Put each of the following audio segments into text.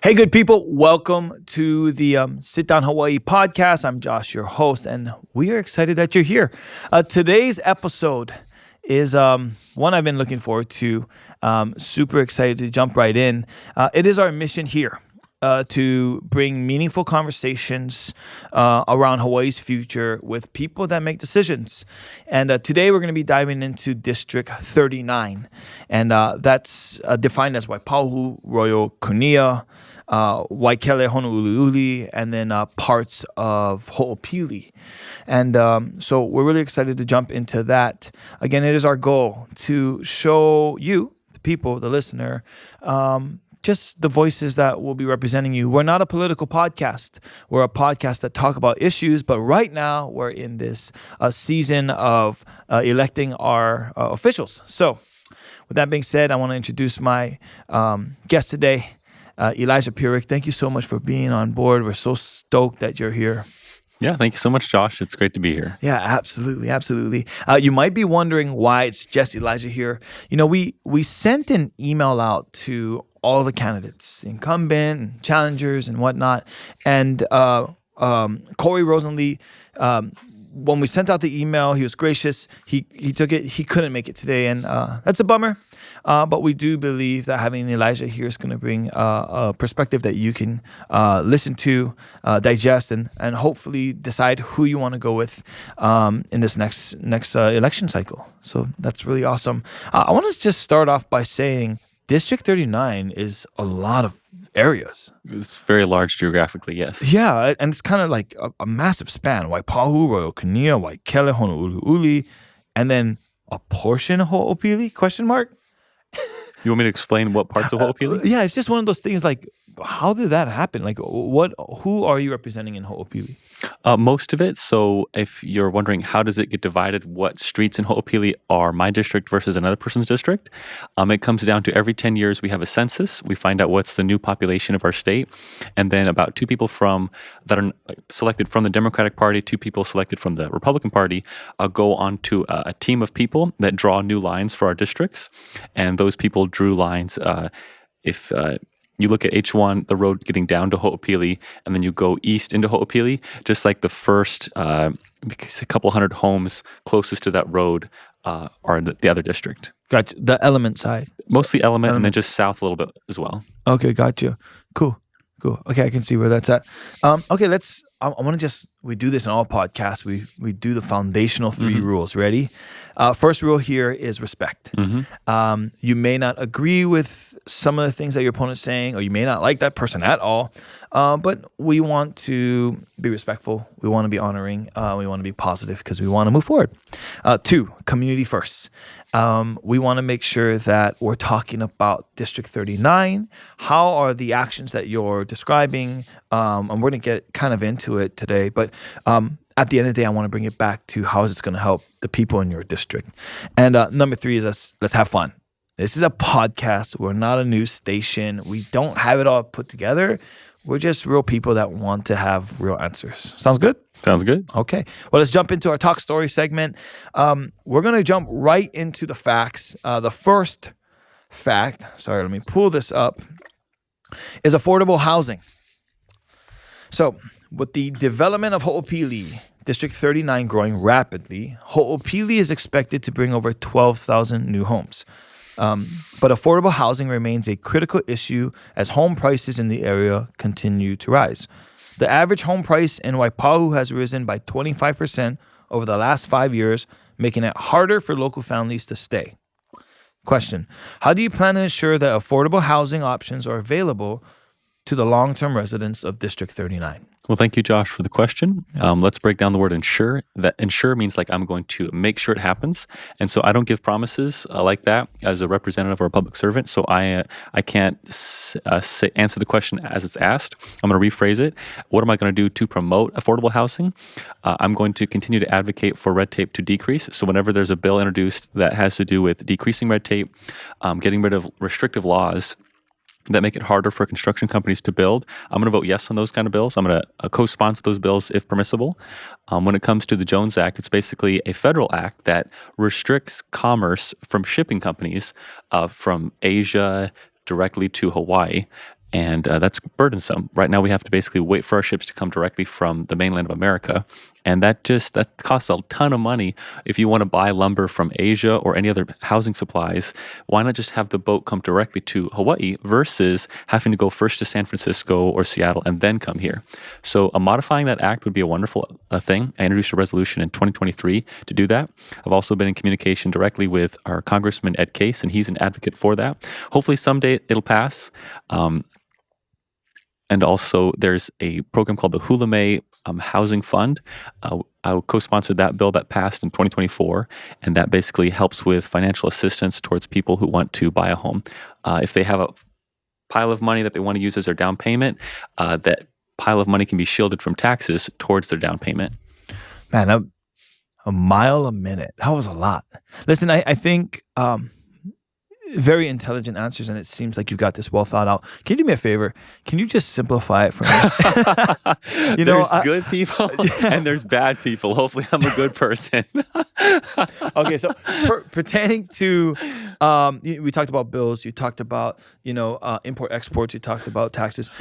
Hey, good people. Welcome to the Sit Down Hawaii podcast. I'm Josh, your host, and we are excited that you're here. Today's episode is one I've been looking forward to. Super excited to jump right in. It is our mission here to bring meaningful conversations around Hawaii's future with people that make decisions. And today we're going to be diving into District 39. And that's defined as Waipahu, Royal Kunia, Waikele, Honolulu, and then parts of Ho'opili. And so we're really excited to jump into that. Again, it is our goal to show you, the people, the listener, just the voices that will be representing you. We're not a political podcast. We're a podcast that talk about issues, but right now we're in this season of electing our officials. So with that being said, I want to introduce my guest today, Elijah Pierick. Thank you so much for being on board. We're so stoked that you're here. Yeah, thank you so much, Josh. It's great to be here. Yeah, absolutely, absolutely. You might be wondering why it's just Elijah here. You know, we sent an email out to all the candidates, incumbent, and challengers, and whatnot. And Corey Rosenlee, when we sent out the email, he was gracious. He took it. He couldn't make it today, and that's a bummer. But we do believe that having Elijah here is going to bring a perspective that you can listen to, digest, and hopefully decide who you want to go with in this next election cycle. So that's really awesome. I want to just start off by saying District 39 is a lot of areas. It's very large geographically, yes. Yeah, and it's kind of like a massive span. Waipahu, Royal Kunia, Waikele, Honolulu, and then a portion of Ho'opili, question mark? You want me to explain what parts of Ho'opili? Yeah, it's just one of those things like, how did that happen? Like, who are you representing in Ho'opili? Most of it. So if you're wondering how does it get divided, what streets in Ho'opili are my district versus another person's district, it comes down to every 10 years we have a census. We find out what's the new population of our state. And then about two people that are selected from the Democratic Party, two people selected from the Republican Party, go on to a team of people that draw new lines for our districts. And those people drew lines. If you look at H1, the road getting down to Ho'opili, and then you go east into Ho'opili, just like the first a couple hundred homes closest to that road are in the other district. Gotcha. The Element side. Mostly Element, and then just south a little bit as well. Okay, gotcha. Cool. Okay, I can see where that's at. Okay, I want to just, we do this in all podcasts. We do the foundational three rules. Ready? First rule here is respect. You may not agree with some of the things that your opponent's saying, or you may not like that person at all, but we want to be respectful. We want to be honoring. We want to be positive because we want to move forward. 2, community first. We want to make sure that we're talking about District 39. How are the actions that you're describing? And we're going to get kind of into it today, but at the end of the day, I want to bring it back to how is this going to help the people in your district. And number 3 is let's have fun. This is a podcast. We're not a news station. We don't have it all put together. We're just real people that want to have real answers. Sounds good? Sounds good. Okay. Well, let's jump into our Talk Story segment. We're going to jump right into the facts. The first fact, let me pull this up, is affordable housing. So with the development of Ho'opili, District 39 growing rapidly, Ho'opili is expected to bring over 12,000 new homes. But affordable housing remains a critical issue as home prices in the area continue to rise. The average home price in Waipahu has risen by 25% over the last 5 years, making it harder for local families to stay. Question: how do you plan to ensure that affordable housing options are available to the long-term residents of District 39? Well, thank you, Josh, for the question. Let's break down the word ensure. That ensure means like I'm going to make sure it happens. And so I don't give promises like that as a representative or a public servant. So I can't answer the question as it's asked. I'm going to rephrase it. What am I going to do to promote affordable housing? I'm going to continue to advocate for red tape to decrease. So whenever there's a bill introduced that has to do with decreasing red tape, getting rid of restrictive laws that make it harder for construction companies to build, I'm going to vote yes on those kind of bills. I'm going to co-sponsor those bills if permissible. When it comes to the Jones Act, it's basically a federal act that restricts commerce from shipping companies from Asia directly to Hawaii. And that's burdensome. Right now, we have to basically wait for our ships to come directly from the mainland of America. And that costs a ton of money. If you want to buy lumber from Asia or any other housing supplies, why not just have the boat come directly to Hawaii versus having to go first to San Francisco or Seattle and then come here? So modifying that act would be a wonderful thing. I introduced a resolution in 2023 to do that. I've also been in communication directly with our Congressman Ed Case, and he's an advocate for that. Hopefully someday it'll pass. And also, there's a program called the Hula May Housing Fund. I co-sponsored that bill that passed in 2024, and that basically helps with financial assistance towards people who want to buy a home. If they have a pile of money that they want to use as their down payment, that pile of money can be shielded from taxes towards their down payment. Man, a mile a minute. That was a lot. Listen, I think very intelligent answers, and it seems like you've got this well thought out. Can you do me a favor? Can you just simplify it for me? There's good people and there's bad people. Hopefully, I'm a good person. Okay, so pertaining to, we talked about bills. You talked about, import exports. You talked about taxes.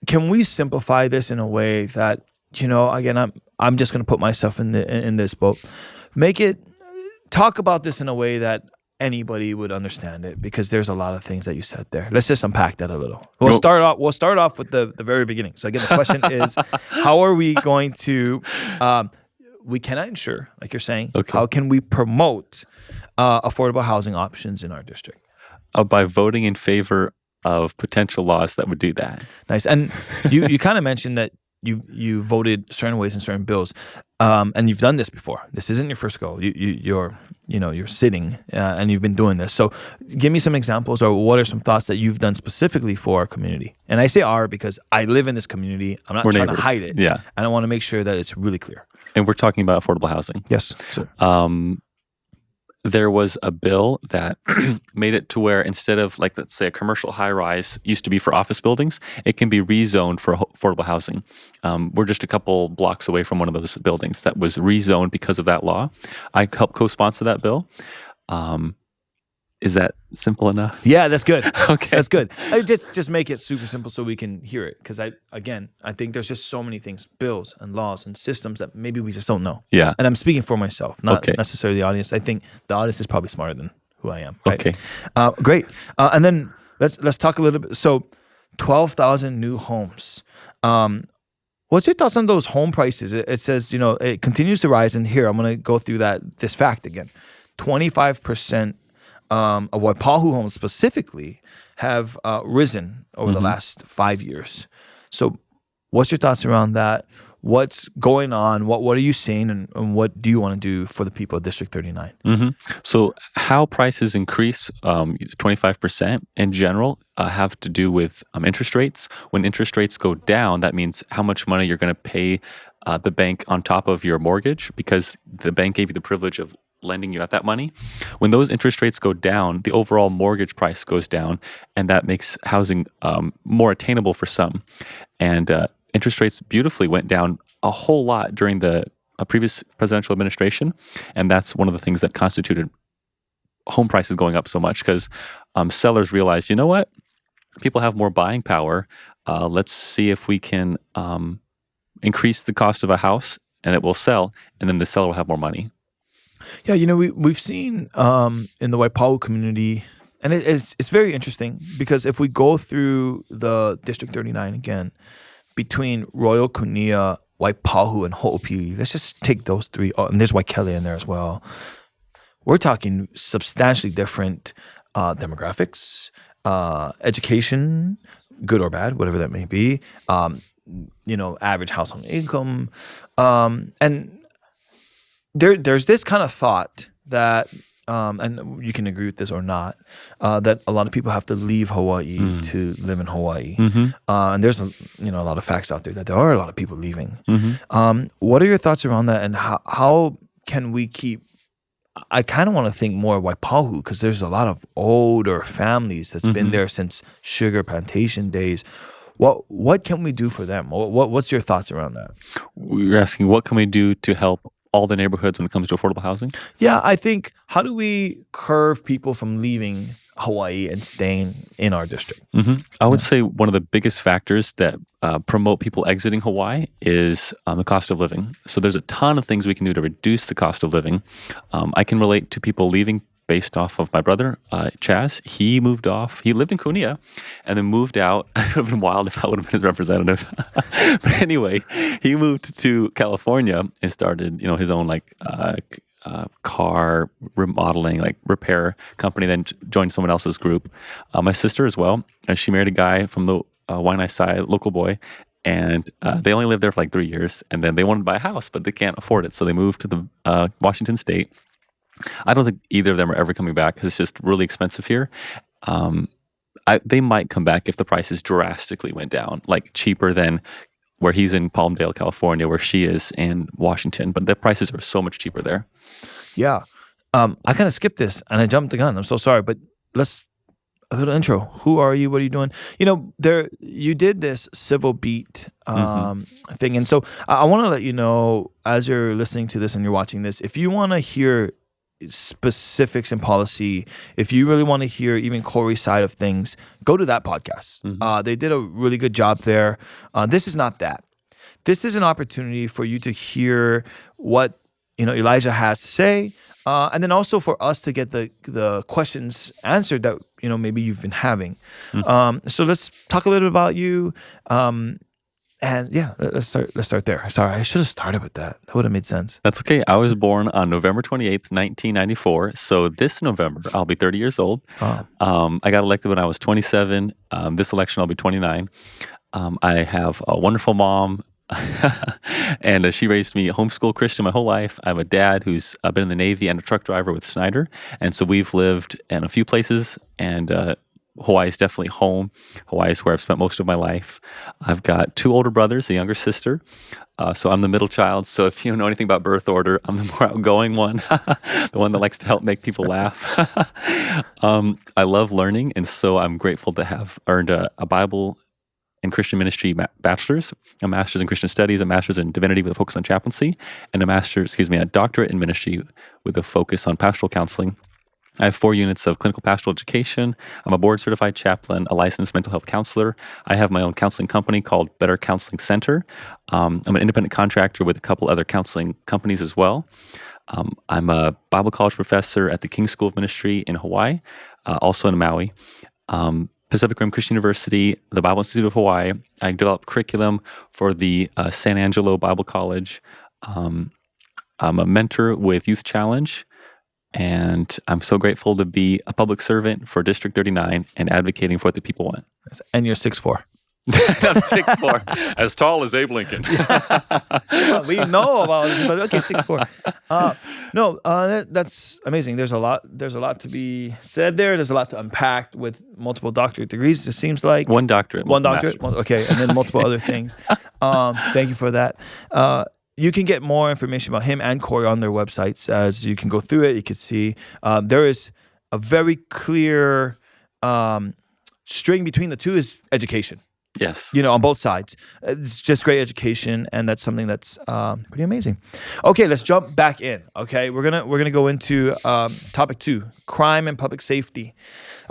Can we simplify this in a way that, again, I'm just going to put myself in this boat. Talk about this in a way that anybody would understand it, because there's a lot of things that you said there. Let's just unpack that a little. We'll start off with the very beginning. So again, the question is, how are we going to we cannot ensure, like you're saying, how can we promote affordable housing options in our district? By voting in favor of potential laws that would do that. Nice. And you kind of mentioned that you voted certain ways in certain bills, and you've done this before. This isn't your first go. You're sitting and you've been doing this. So give me some examples, or what are some thoughts that you've done specifically for our community? And I say our because I live in this community. I'm not We're trying neighbors. to hide it. Yeah. And I want to make sure that it's really clear. And we're talking about affordable housing. Yes, sir. There was a bill that made it to where instead of, like, let's say a commercial high-rise used to be for office buildings, it can be rezoned for affordable housing. We're just a couple blocks away from one of those buildings that was rezoned because of that law. I helped co-sponsor that bill. Is that simple enough? Yeah, that's good. Okay. That's good. Just make it super simple so we can hear it. Because I think there's just so many things, bills and laws and systems that maybe we just don't know. Yeah. And I'm speaking for myself, not necessarily the audience. I think the audience is probably smarter than who I am. Right? Okay. Great. And then let's talk a little bit. So 12,000 new homes. What's your thoughts on those home prices? It says, it continues to rise. And here, I'm going to go through this fact again. 25% of Waipahu homes specifically have risen over the last 5 years. So what's your thoughts around that? What's going on? What are you seeing? And what do you want to do for the people of District 39? So how prices increase 25% in general have to do with interest rates. When interest rates go down, that means how much money you're going to pay the bank on top of your mortgage, because the bank gave you the privilege of lending you out that money. When those interest rates go down, the overall mortgage price goes down, and that makes housing more attainable for some. And interest rates beautifully went down a whole lot during the previous presidential administration, and that's one of the things that constituted home prices going up so much, because sellers realized, you know what? People have more buying power. Let's see if we can increase the cost of a house, and it will sell, and then the seller will have more money. Yeah, we've seen in the Waipahu community, and it's very interesting, because if we go through the District 39 again, between Royal Kunia, Waipahu, and Ho'opili, let's just take those three. Oh, and there's Waikele in there as well. We're talking substantially different demographics, education, good or bad, whatever that may be, average household income, and there's this kind of thought that, and you can agree with this or not, that a lot of people have to leave Hawaii to live in Hawaii. And there's a lot of facts out there that there are a lot of people leaving. What are your thoughts around that, and how can we keep? I kind of want to think more of Waipahu, because there's a lot of older families that's been there since sugar plantation days. What can we do for them? What's your thoughts around that? You're asking what can we do to help all the neighborhoods when it comes to affordable housing? Yeah, I think, how do we curve people from leaving Hawaii and staying in our district? I would say one of the biggest factors that promote people exiting Hawaii is the cost of living. So there's a ton of things we can do to reduce the cost of living. I can relate to people leaving based off of my brother, Chaz. He moved off. He lived in Kunia and then moved out. It would have been wild if I would have been his representative. But anyway, he moved to California and started, his own car remodeling, repair company, then joined someone else's group. My sister as well. She married a guy from the Waianae side, local boy. And they only lived there for 3 years. And then they wanted to buy a house, but they can't afford it. So they moved to the Washington State. I don't think either of them are ever coming back because it's just really expensive here. They might come back if the prices drastically went down, cheaper than where he's in Palmdale, California, where she is in Washington. But the prices are so much cheaper there. Yeah. I kind of skipped this and I jumped the gun. I'm so sorry, but a little intro. Who are you? What are you doing? You did this civil beat thing. And so I want to let you know, as you're listening to this and you're watching this, if you want to hear specifics in policy, if you really want to hear even Corey's side of things, go to that podcast. They did a really good job there. This is not that. This is an opportunity for you to hear what Elijah has to say, and then also for us to get the questions answered that maybe you've been having. So let's talk a little bit about you. And yeah, let's start there. Sorry, I should have started with that. That would have made sense. That's okay. I was born on November 28th, 1994. So this November, I'll be 30 years old. I got elected when I was 27. This election, I'll be 29. I have a wonderful mom, and she raised me a homeschool Christian my whole life. I have a dad who's been in the Navy and a truck driver with Schneider. And so we've lived in a few places, and Hawaii is definitely home. Hawaii is where I've spent most of my life. I've got 2 older brothers, a younger sister. So I'm the middle child. So if you don't know anything about birth order, I'm the more outgoing one, the one that likes to help make people laugh. I love learning, and so I'm grateful to have earned a Bible and Christian ministry bachelor's, a master's in Christian studies, a master's in divinity with a focus on chaplaincy, and a doctorate in ministry with a focus on pastoral counseling. I have 4 units of clinical pastoral education. I'm a board-certified chaplain, a licensed mental health counselor. I have my own counseling company called Better Counseling Center. I'm an independent contractor with a couple other counseling companies as well. I'm a Bible college professor at the King School of Ministry in Hawaii, also in Maui. Pacific Rim Christian University, the Bible Institute of Hawaii. I developed curriculum for the San Angelo Bible College. I'm a mentor with Youth Challenge. And I'm so grateful to be a public servant for District 39 and advocating for what the people want. And you're 6'4". I'm 6'4", as tall as Abe Lincoln. We know about this, but okay, 6'4". That's amazing. There's a lot to be said there. There's a lot to unpack with multiple doctorate degrees. It seems like one doctorate. Okay, and then multiple other things. Thank you for that. You can get more information about him and Corey on their websites. As you can go through it, you can see there is a very clear string between the two is education. Yes. On both sides. It's just great education, and that's something that's pretty amazing. Okay, let's jump back in. Okay, we're gonna go into topic 2, crime and public safety.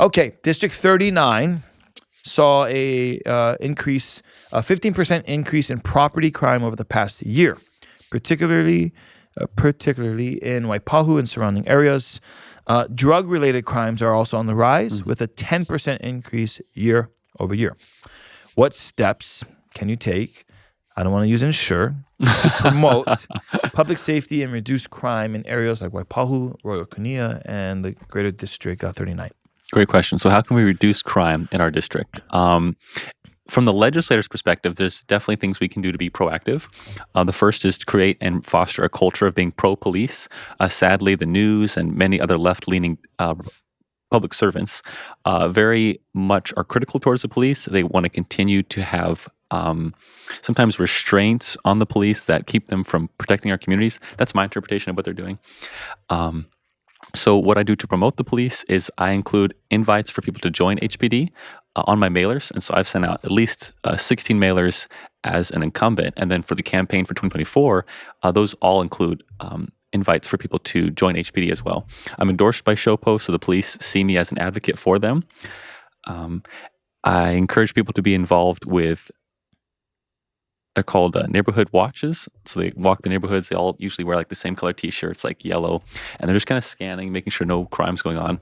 Okay, District 39 saw a 15% increase in property crime over the past year, particularly in Waipahu and surrounding areas. Drug-related crimes are also on the rise, with a 10% increase year over year. What steps can you take? I don't want to use ensure to promote public safety and reduce crime in areas like Waipahu, Royal Kunia, and the Greater District 39. Great question. So how can we reduce crime in our district? From the legislator's perspective, there's definitely things we can do to be proactive. The first is to create and foster a culture of being pro-police. Sadly, the news and many other left-leaning public servants very much are critical towards the police. They want to continue to have sometimes restraints on the police that keep them from protecting our communities. That's my interpretation of what they're doing. So what I do to promote the police is I include invites for people to join HPD on my mailers. And so I've sent out at least 16 mailers as an incumbent. And then for the campaign for 2024, those all include invites for people to join HPD as well. I'm endorsed by SHOPO, so the police see me as an advocate for them. I encourage people to be involved with, they're called neighborhood watches. So they walk the neighborhoods. They all usually wear like the same color t-shirts, like yellow, and they're just kind of scanning, making sure no crime's going on.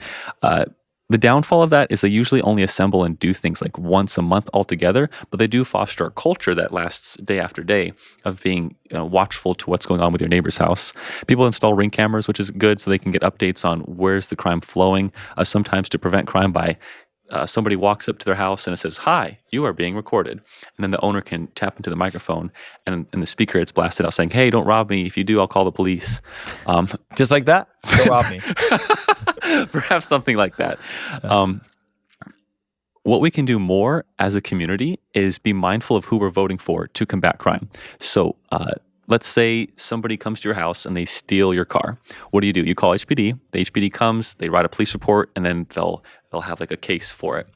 The downfall of that is they usually only assemble and do things like once a month altogether, but they do foster a culture that lasts day after day of being watchful to what's going on with your neighbor's house. People install Ring cameras, which is good, so they can get updates on where's the crime flowing, sometimes to prevent crime by somebody walks up to their house and it says, "Hi, you are being recorded." And then the owner can tap into the microphone and in the speaker it's blasted out saying, "Hey, don't rob me. If you do, I'll call the police." Just like that? Don't rob me. Perhaps something like that. What we can do more as a community is be mindful of who we're voting for to combat crime. So let's say somebody comes to your house and they steal your car. What do? You call HPD. The HPD comes, they write a police report, and then they'll have like a case for it.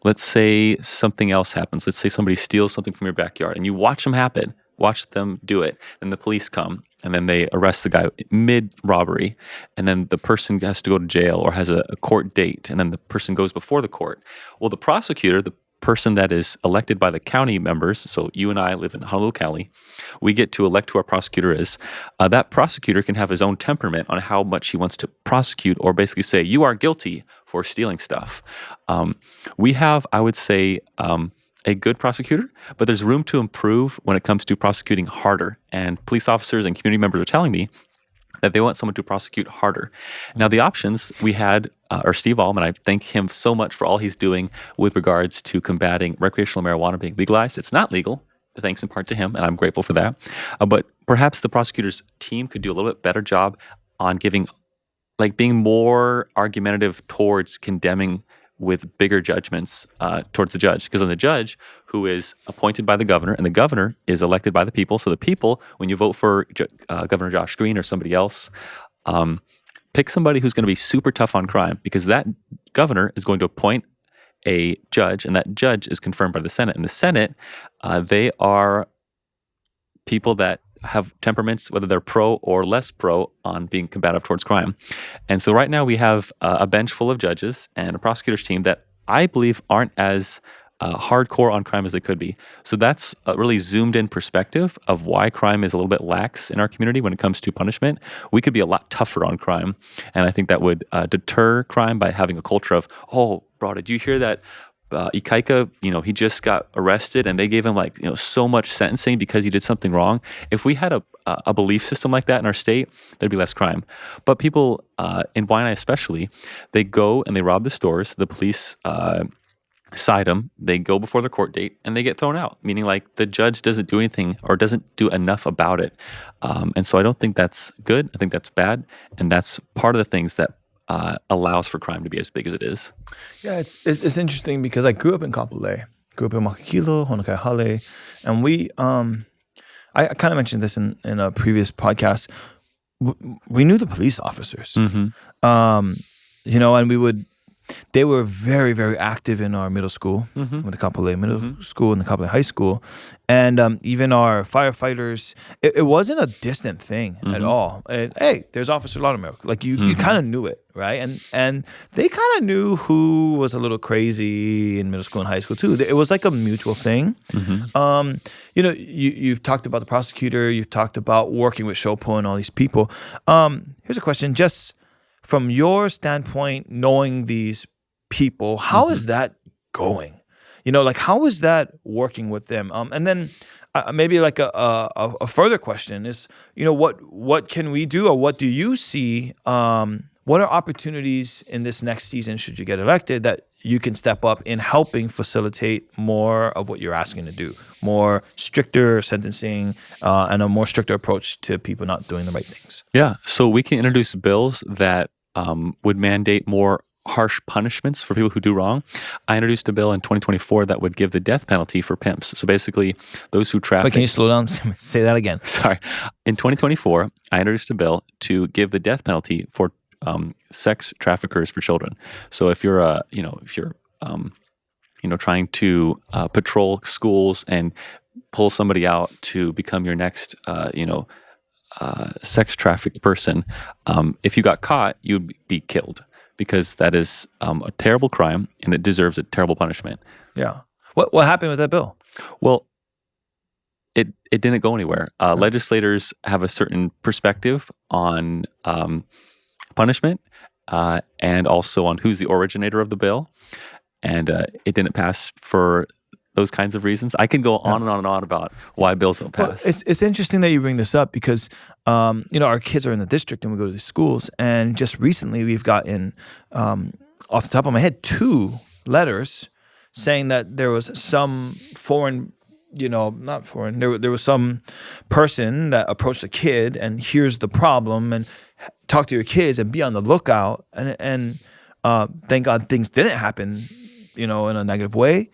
Let's say something else happens. Let's say somebody steals something from your backyard and you watch them happen. Watch them do it. Then the police come and then they arrest the guy mid-robbery. And then the person has to go to jail or has a court date. And then the person goes before the court. Well, the prosecutor, the person that is elected by the county members, so you and I live in Honolulu County, we get to elect who our prosecutor is. That prosecutor can have his own temperament on how much he wants to prosecute or basically say, you are guilty for stealing stuff. We have, I would say, a good prosecutor, but there's room to improve when it comes to prosecuting harder. And police officers and community members are telling me that they want someone to prosecute harder. Now, the options we had are Steve Allman. I thank him so much for all he's doing with regards to combating recreational marijuana being legalized. It's not legal, thanks in part to him, and I'm grateful for that. But perhaps the prosecutor's team could do a little bit better job on being more argumentative towards condemning with bigger judgments towards the judge. Because then the judge, who is appointed by the governor, and the governor is elected by the people. So the people, when you vote for Governor Josh Green or somebody else, pick somebody who's going to be super tough on crime, because that governor is going to appoint a judge, and that judge is confirmed by the Senate. And the Senate, they are people that have temperaments, whether they're pro or less pro, on being combative towards crime. And so right now we have a bench full of judges and a prosecutor's team that I believe aren't as hardcore on crime as they could be. So that's a really zoomed in perspective of why crime is a little bit lax in our community when it comes to punishment. We could be a lot tougher on crime. And I think that would deter crime by having a culture of, oh, bro, did you hear that? Ikaika, he just got arrested and they gave him so much sentencing because he did something wrong. If we had a belief system like that in our state, there'd be less crime. But people in Waianae especially, they go and they rob the stores. The police cite them. They go before the court date and they get thrown out, meaning the judge doesn't do anything or doesn't do enough about it. And so I don't think that's good. I think that's bad. And that's part of the things that allows for crime to be as big as it is. Yeah, it's interesting because I grew up in Kapolei, grew up in Makakilo, Honokai Hale, and we, I kind of mentioned this in a previous podcast. We knew the police officers, and they were very, very active in our middle school, with the Kapolei Middle School and the Kapolei High School. And even our firefighters, it wasn't a distant thing at all. Hey, there's Officer Laudermilk. You kind of knew it, right? And they kind of knew who was a little crazy in middle school and high school too. It was like a mutual thing. You've talked about the prosecutor. You've talked about working with Shopo and all these people. Here's a question, just from your standpoint, knowing these people, how is that going? How is that working with them? And then maybe a further question is, what can we do, or what do you see? What are opportunities in this next season, should you get elected, that you can step up in helping facilitate more of what you're asking to do, more stricter sentencing and a more stricter approach to people not doing the right things? Yeah, so we can introduce bills that would mandate more harsh punishments for people who do wrong. I introduced a bill in 2024 that would give the death penalty for pimps. So basically, those who traffic... Wait, can you slow down? Say that again. Sorry. In 2024, I introduced a bill to give the death penalty for sex traffickers for children. So if you're trying to patrol schools and pull somebody out to become your next sex trafficked person, if you got caught, you'd be killed because that is a terrible crime and it deserves a terrible punishment. Yeah. What happened with that bill? Well, it didn't go anywhere. Legislators have a certain perspective on punishment and also on who's the originator of the bill. And it didn't pass for those kinds of reasons. I can go on and on and on about why bills don't pass. Well, it's interesting that you bring this up because, our kids are in the district and we go to the schools. And just recently we've gotten, off the top of my head, 2 letters saying that there was some foreign, not foreign, there was some person that approached a kid and here's the problem and talk to your kids and be on the lookout. And thank God things didn't happen, in a negative way.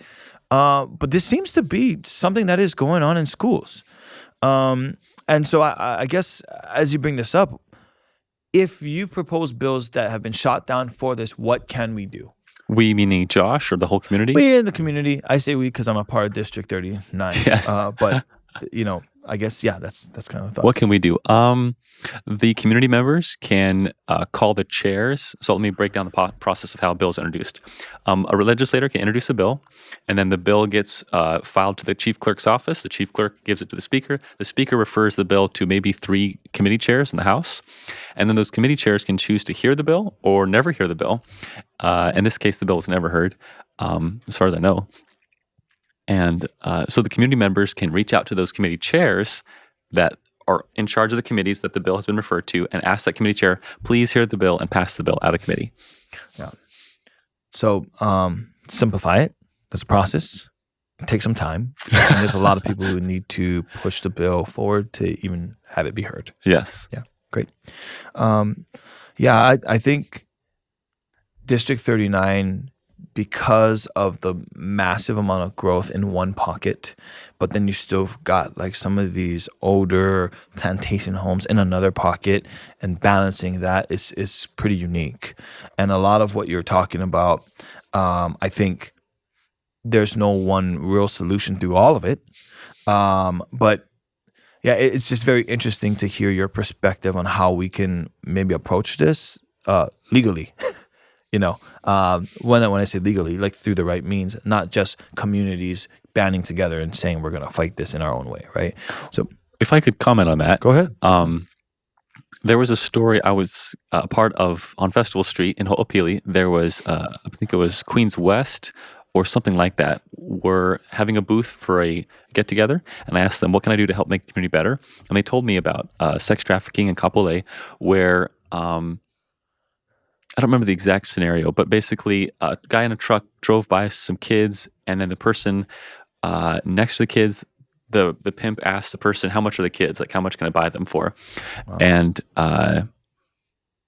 But this seems to be something that is going on in schools. And so I guess as you bring this up, if you've proposed bills that have been shot down for this, what can we do? We meaning Josh or the whole community? We in the community. I say we because I'm a part of District 39. Yes. But, I guess, that's kind of a thought. What can we do? The community members can call the chairs. So let me break down the process of how a bill is introduced. A legislator can introduce a bill, and then the bill gets filed to the chief clerk's office. The chief clerk gives it to the speaker. The speaker refers the bill to maybe 3 committee chairs in the House. And then those committee chairs can choose to hear the bill or never hear the bill. In this case, the bill was never heard, as far as I know. And so the community members can reach out to those committee chairs that are in charge of the committees that the bill has been referred to and ask that committee chair, please hear the bill and pass the bill out of committee. Yeah. So simplify it. There's a process. It takes some time. And there's a lot of people who need to push the bill forward to even have it be heard. Yes. Yeah. Great. I think District 39, because of the massive amount of growth in one pocket, but then you still got like some of these older plantation homes in another pocket, and balancing that is pretty unique. And a lot of what you're talking about, I think there's no one real solution through all of it. But yeah, it's just very interesting to hear your perspective on how we can maybe approach this legally. When I say legally, like through the right means, not just communities banding together and saying we're going to fight this in our own way, right? So, if I could comment on that, go ahead. There was a story I was a part of on Festival Street in Ho'opili. There was, I think it was Queens West or something like that, were having a booth for a get-together, and I asked them, what can I do to help make the community better? And they told me about sex trafficking in Kapolei, where I don't remember the exact scenario, but basically a guy in a truck drove by some kids, and then the person next to the kids, the pimp asked the person, how much are the kids? Like, how much can I buy them for? Wow. And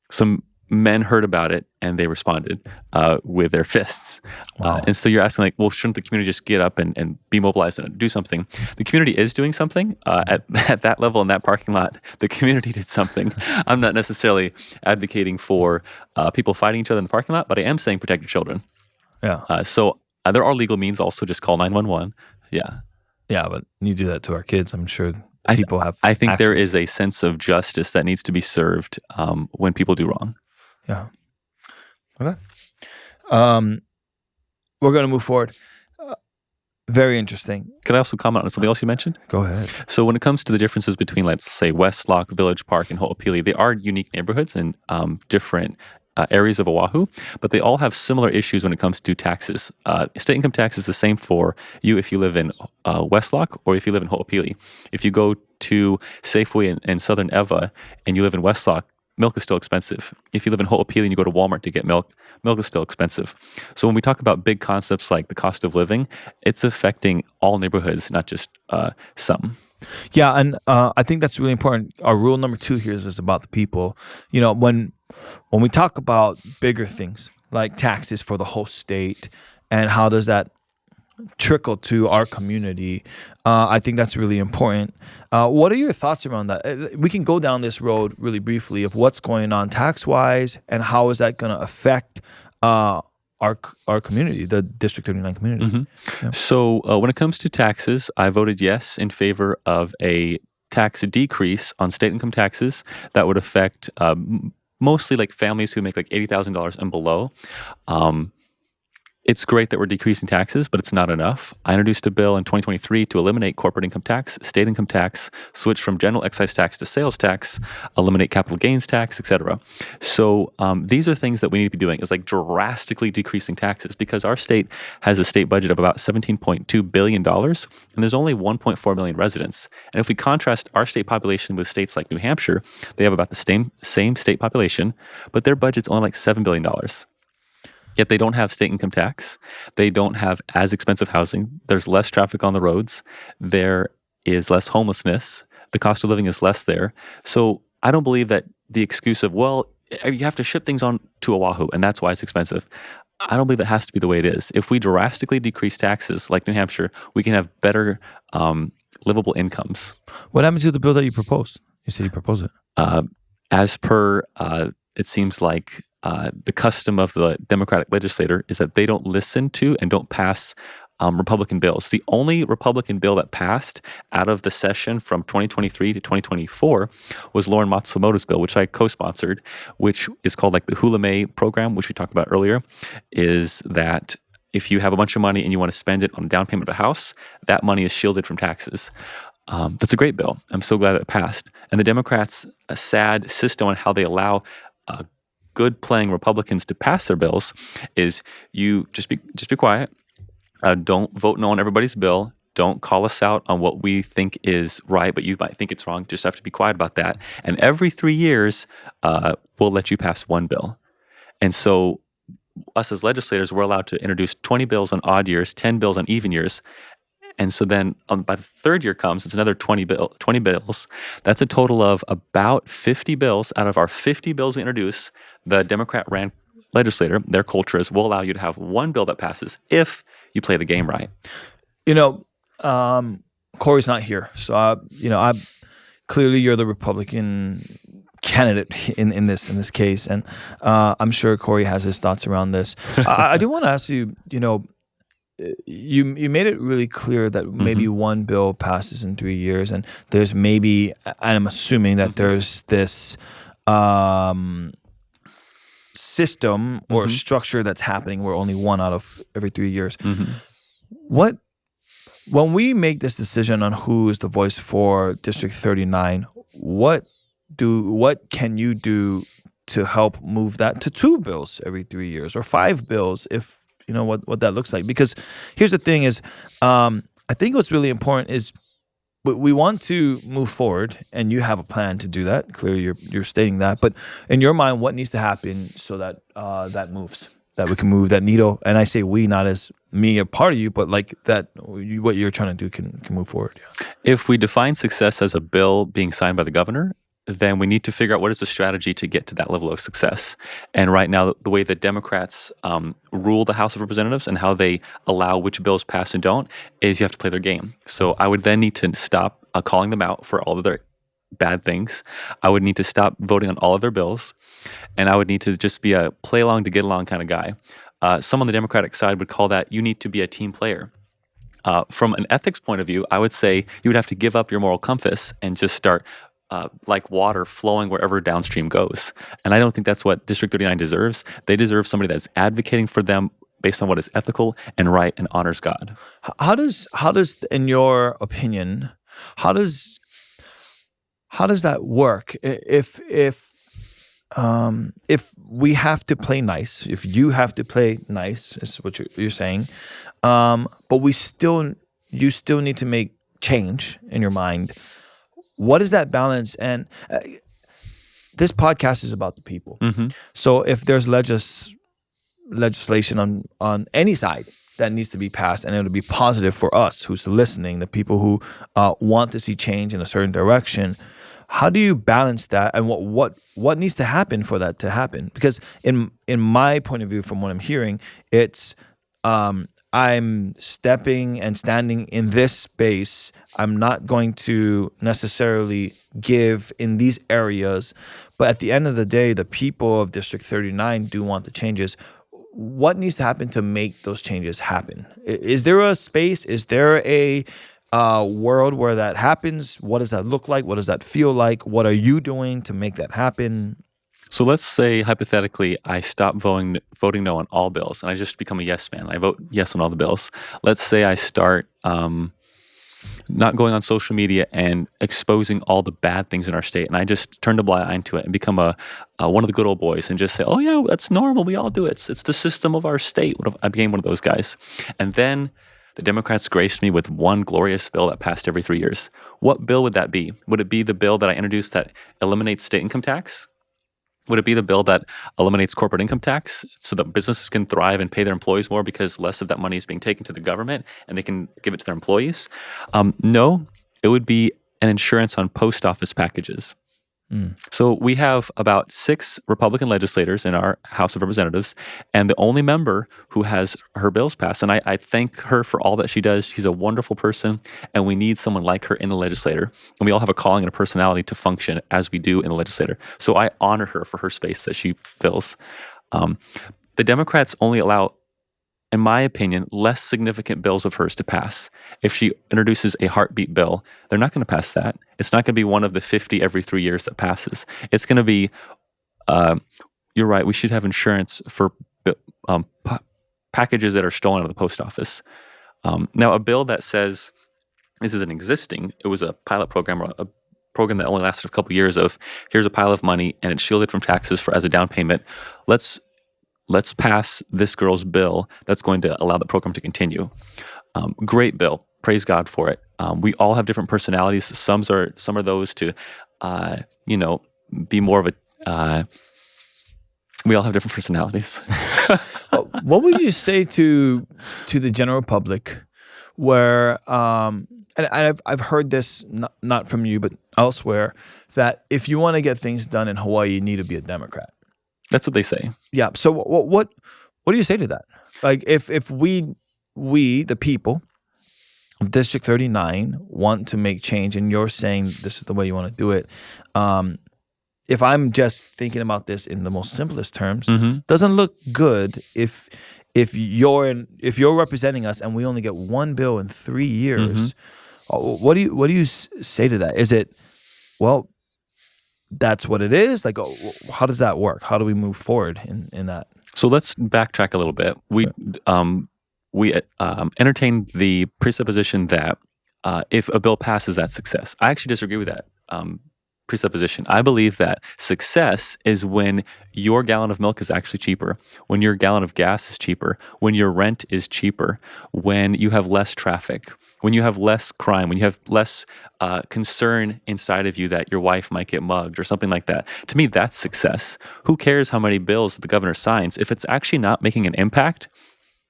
some men heard about it, and they responded with their fists. Wow. And so you're asking, like, well, shouldn't the community just get up and be mobilized and do something? The community is doing something. At that level in that parking lot, the community did something. I'm not necessarily advocating for people fighting each other in the parking lot, but I am saying protect your children. Yeah. So there are legal means also. Just call 911. Yeah. Yeah, but you do that to our kids, I'm sure people have I think actions. there is a sense of justice that needs to be served when people do wrong. Yeah. Okay. We're going to move forward. Very interesting. Could I also comment on something else you mentioned? Go ahead. So when it comes to the differences between, let's say, Westlock, Village Park, and Ho'opili, they are unique neighborhoods in different areas of Oahu, but they all have similar issues when it comes to taxes. State income tax is the same for you if you live in Westlock or if you live in Ho'opili. If you go to Safeway in Southern Eva and you live in Westlock, milk is still expensive. If you live in Ho'opili and you go to Walmart to get milk is still expensive. So when we talk about big concepts like the cost of living, it's affecting all neighborhoods, not just some. Yeah, and I think that's really important. Our rule number 2 here is about the people. When we talk about bigger things like taxes for the whole state and how does that trickle to our community, I think that's really important. What are your thoughts around that? We can go down this road really briefly of what's going on tax-wise and how is that going to affect our community, the District 39 community. Mm-hmm. Yeah. So when it comes to taxes, I voted yes in favor of a tax decrease on state income taxes that would affect mostly like families who make like $80,000 and below. It's great that we're decreasing taxes, but it's not enough. I introduced a bill in 2023 to eliminate corporate income tax, state income tax, switch from general excise tax to sales tax, eliminate capital gains tax, etc. So these are things that we need to be doing, is like drastically decreasing taxes, because our state has a state budget of about $17.2 billion, and there's only 1.4 million residents. And if we contrast our state population with states like New Hampshire, they have about the same state population, but their budget's only like $7 billion. Yet they don't have state income tax. They don't have as expensive housing. There's less traffic on the roads. There is less homelessness. The cost of living is less there. So I don't believe that the excuse of, well, you have to ship things on to Oahu and that's why it's expensive. I don't believe that has to be the way it is. If we drastically decrease taxes like New Hampshire, we can have better livable incomes. What happened to the bill that you proposed? You said you proposed it. As per, it seems like the custom of the Democratic legislator is that they don't listen to and don't pass Republican bills. The only Republican bill that passed out of the session from 2023 to 2024 was Lauren Matsumoto's bill, which I co-sponsored, which is called like the Hula May program, which we talked about earlier, is that if you have a bunch of money and you want to spend it on a down payment of a house, that money is shielded from taxes. That's a great bill. I'm so glad it passed. And the Democrats' a sad system on how they allow good playing Republicans to pass their bills is you just be quiet. Don't vote no on everybody's bill. Don't call us out on what we think is right, but you might think it's wrong. Just have to be quiet about that. And every 3 years, we'll let you pass one bill. And so us as legislators, we're allowed to introduce 20 bills on odd years, 10 bills on even years. And so then by the third year comes, it's another 20 bills. That's a total of about 50 bills. Out of our 50 bills we introduce, the Democrat-ran legislator, their culture is, we'll allow you to have one bill that passes if you play the game right. You know, Corey's not here. So, clearly you're the Republican candidate in this case. And I'm sure Corey has his thoughts around this. I do want to ask you, you made it really clear that maybe one bill passes in 3 years, and there's maybe, and I'm assuming that there's this system or structure that's happening where only one out of every 3 years. When we make this decision on who is the voice for District 39, what can you do to help move that to 2 bills every 3 years or 5 bills if you know what that looks like? Because here's the thing is, I think what's really important is we want to move forward, and you have a plan to do that. Clearly, you're stating that. But in your mind, what needs to happen so that that moves, that we can move that needle? And I say we, not as me, a part of you, but like that, what you're trying to do can move forward. Yeah. If we define success as a bill being signed by the governor, then we need to figure out what is the strategy to get to that level of success. And right now, the way that Democrats rule the House of Representatives and how they allow which bills pass and don't is you have to play their game. So I would then need to stop calling them out for all of their bad things. I would need to stop voting on all of their bills. And I would need to just be a play along to get along kind of guy. Some on the Democratic side would call that you need to be a team player. From an ethics point of view, I would say you would have to give up your moral compass and just start like water flowing wherever downstream goes. And I don't think that's what District 39 deserves. They deserve somebody that's advocating for them based on what is ethical and right and honors God. How does, in your opinion, how does that work? If we have to play nice, if you have to play nice, is what you're saying, but you still need to make change in your mind. What is that balance? And this podcast is about the people. So if there's legislation on any side that needs to be passed, and it'll be positive for us who's listening, the people who want to see change in a certain direction, how do you balance that? And what needs to happen for that to happen? Because in my point of view, from what I'm hearing, it's I'm stepping and standing in this space. I'm not going to necessarily give in these areas. But at the end of the day, the people of District 39 do want the changes. What needs to happen to make those changes happen? Is there a space? Is there a world where that happens? What does that look like? What does that feel like? What are you doing to make that happen? So let's say hypothetically, I stop voting no on all bills, and I just become a yes man. I vote yes on all the bills. Let's say I start not going on social media and exposing all the bad things in our state, and I just turn a blind eye to it and become a one of the good old boys and just say, "Oh yeah, that's normal. We all do it. It's the system of our state." What if I became one of those guys, and then the Democrats graced me with one glorious bill that passed every 3 years. What bill would that be? Would it be the bill that I introduced that eliminates state income tax? Would it be the bill that eliminates corporate income tax so that businesses can thrive and pay their employees more because less of that money is being taken to the government and they can give it to their employees? No, it would be an insurance on post office packages. So we have about 6 Republican legislators in our House of Representatives, and the only member who has her bills passed. And I thank her for all that she does. She's a wonderful person, and we need someone like her in the legislature. And we all have a calling and a personality to function as we do in the legislature. So I honor her for her space that she fills. The Democrats only allow, in my opinion, less significant bills of hers to pass. If she introduces a heartbeat bill, they're not going to pass that. It's not going to be one of the 50 every 3 years that passes. It's going to be, you're right, we should have insurance for packages that are stolen out of the post office. Now, a bill that says, this isn't existing, it was a pilot program, or a program that only lasted a couple years of, here's a pile of money and it's shielded from taxes as a down payment. Let's pass this girl's bill that's going to allow the program to continue. Great bill. Praise God for it. We all have different personalities. Some are those to, be more of a. We all have different personalities. What would you say to the general public, where and I've heard this not from you but elsewhere, that if you want to get things done in Hawaii, you need to be a Democrat. That's what they say. Yeah. So what do you say to that? Like if we the people of District 39 want to make change, and you're saying this is the way you want to do it. If I'm just thinking about this in the most simplest terms, doesn't look good if you're representing us and we only get one bill in 3 years. What do you say to that? Is it, well, that's what it is? Like, how does that work? How do we move forward in that? So let's backtrack a little bit. We entertained the presupposition that if a bill passes, that's success. I actually disagree with that presupposition. I believe that success is when your gallon of milk is actually cheaper, when your gallon of gas is cheaper, when your rent is cheaper, when you have less traffic, when you have less crime, when you have less concern inside of you that your wife might get mugged or something like that. To me, that's success. Who cares how many bills the governor signs? If it's actually not making an impact,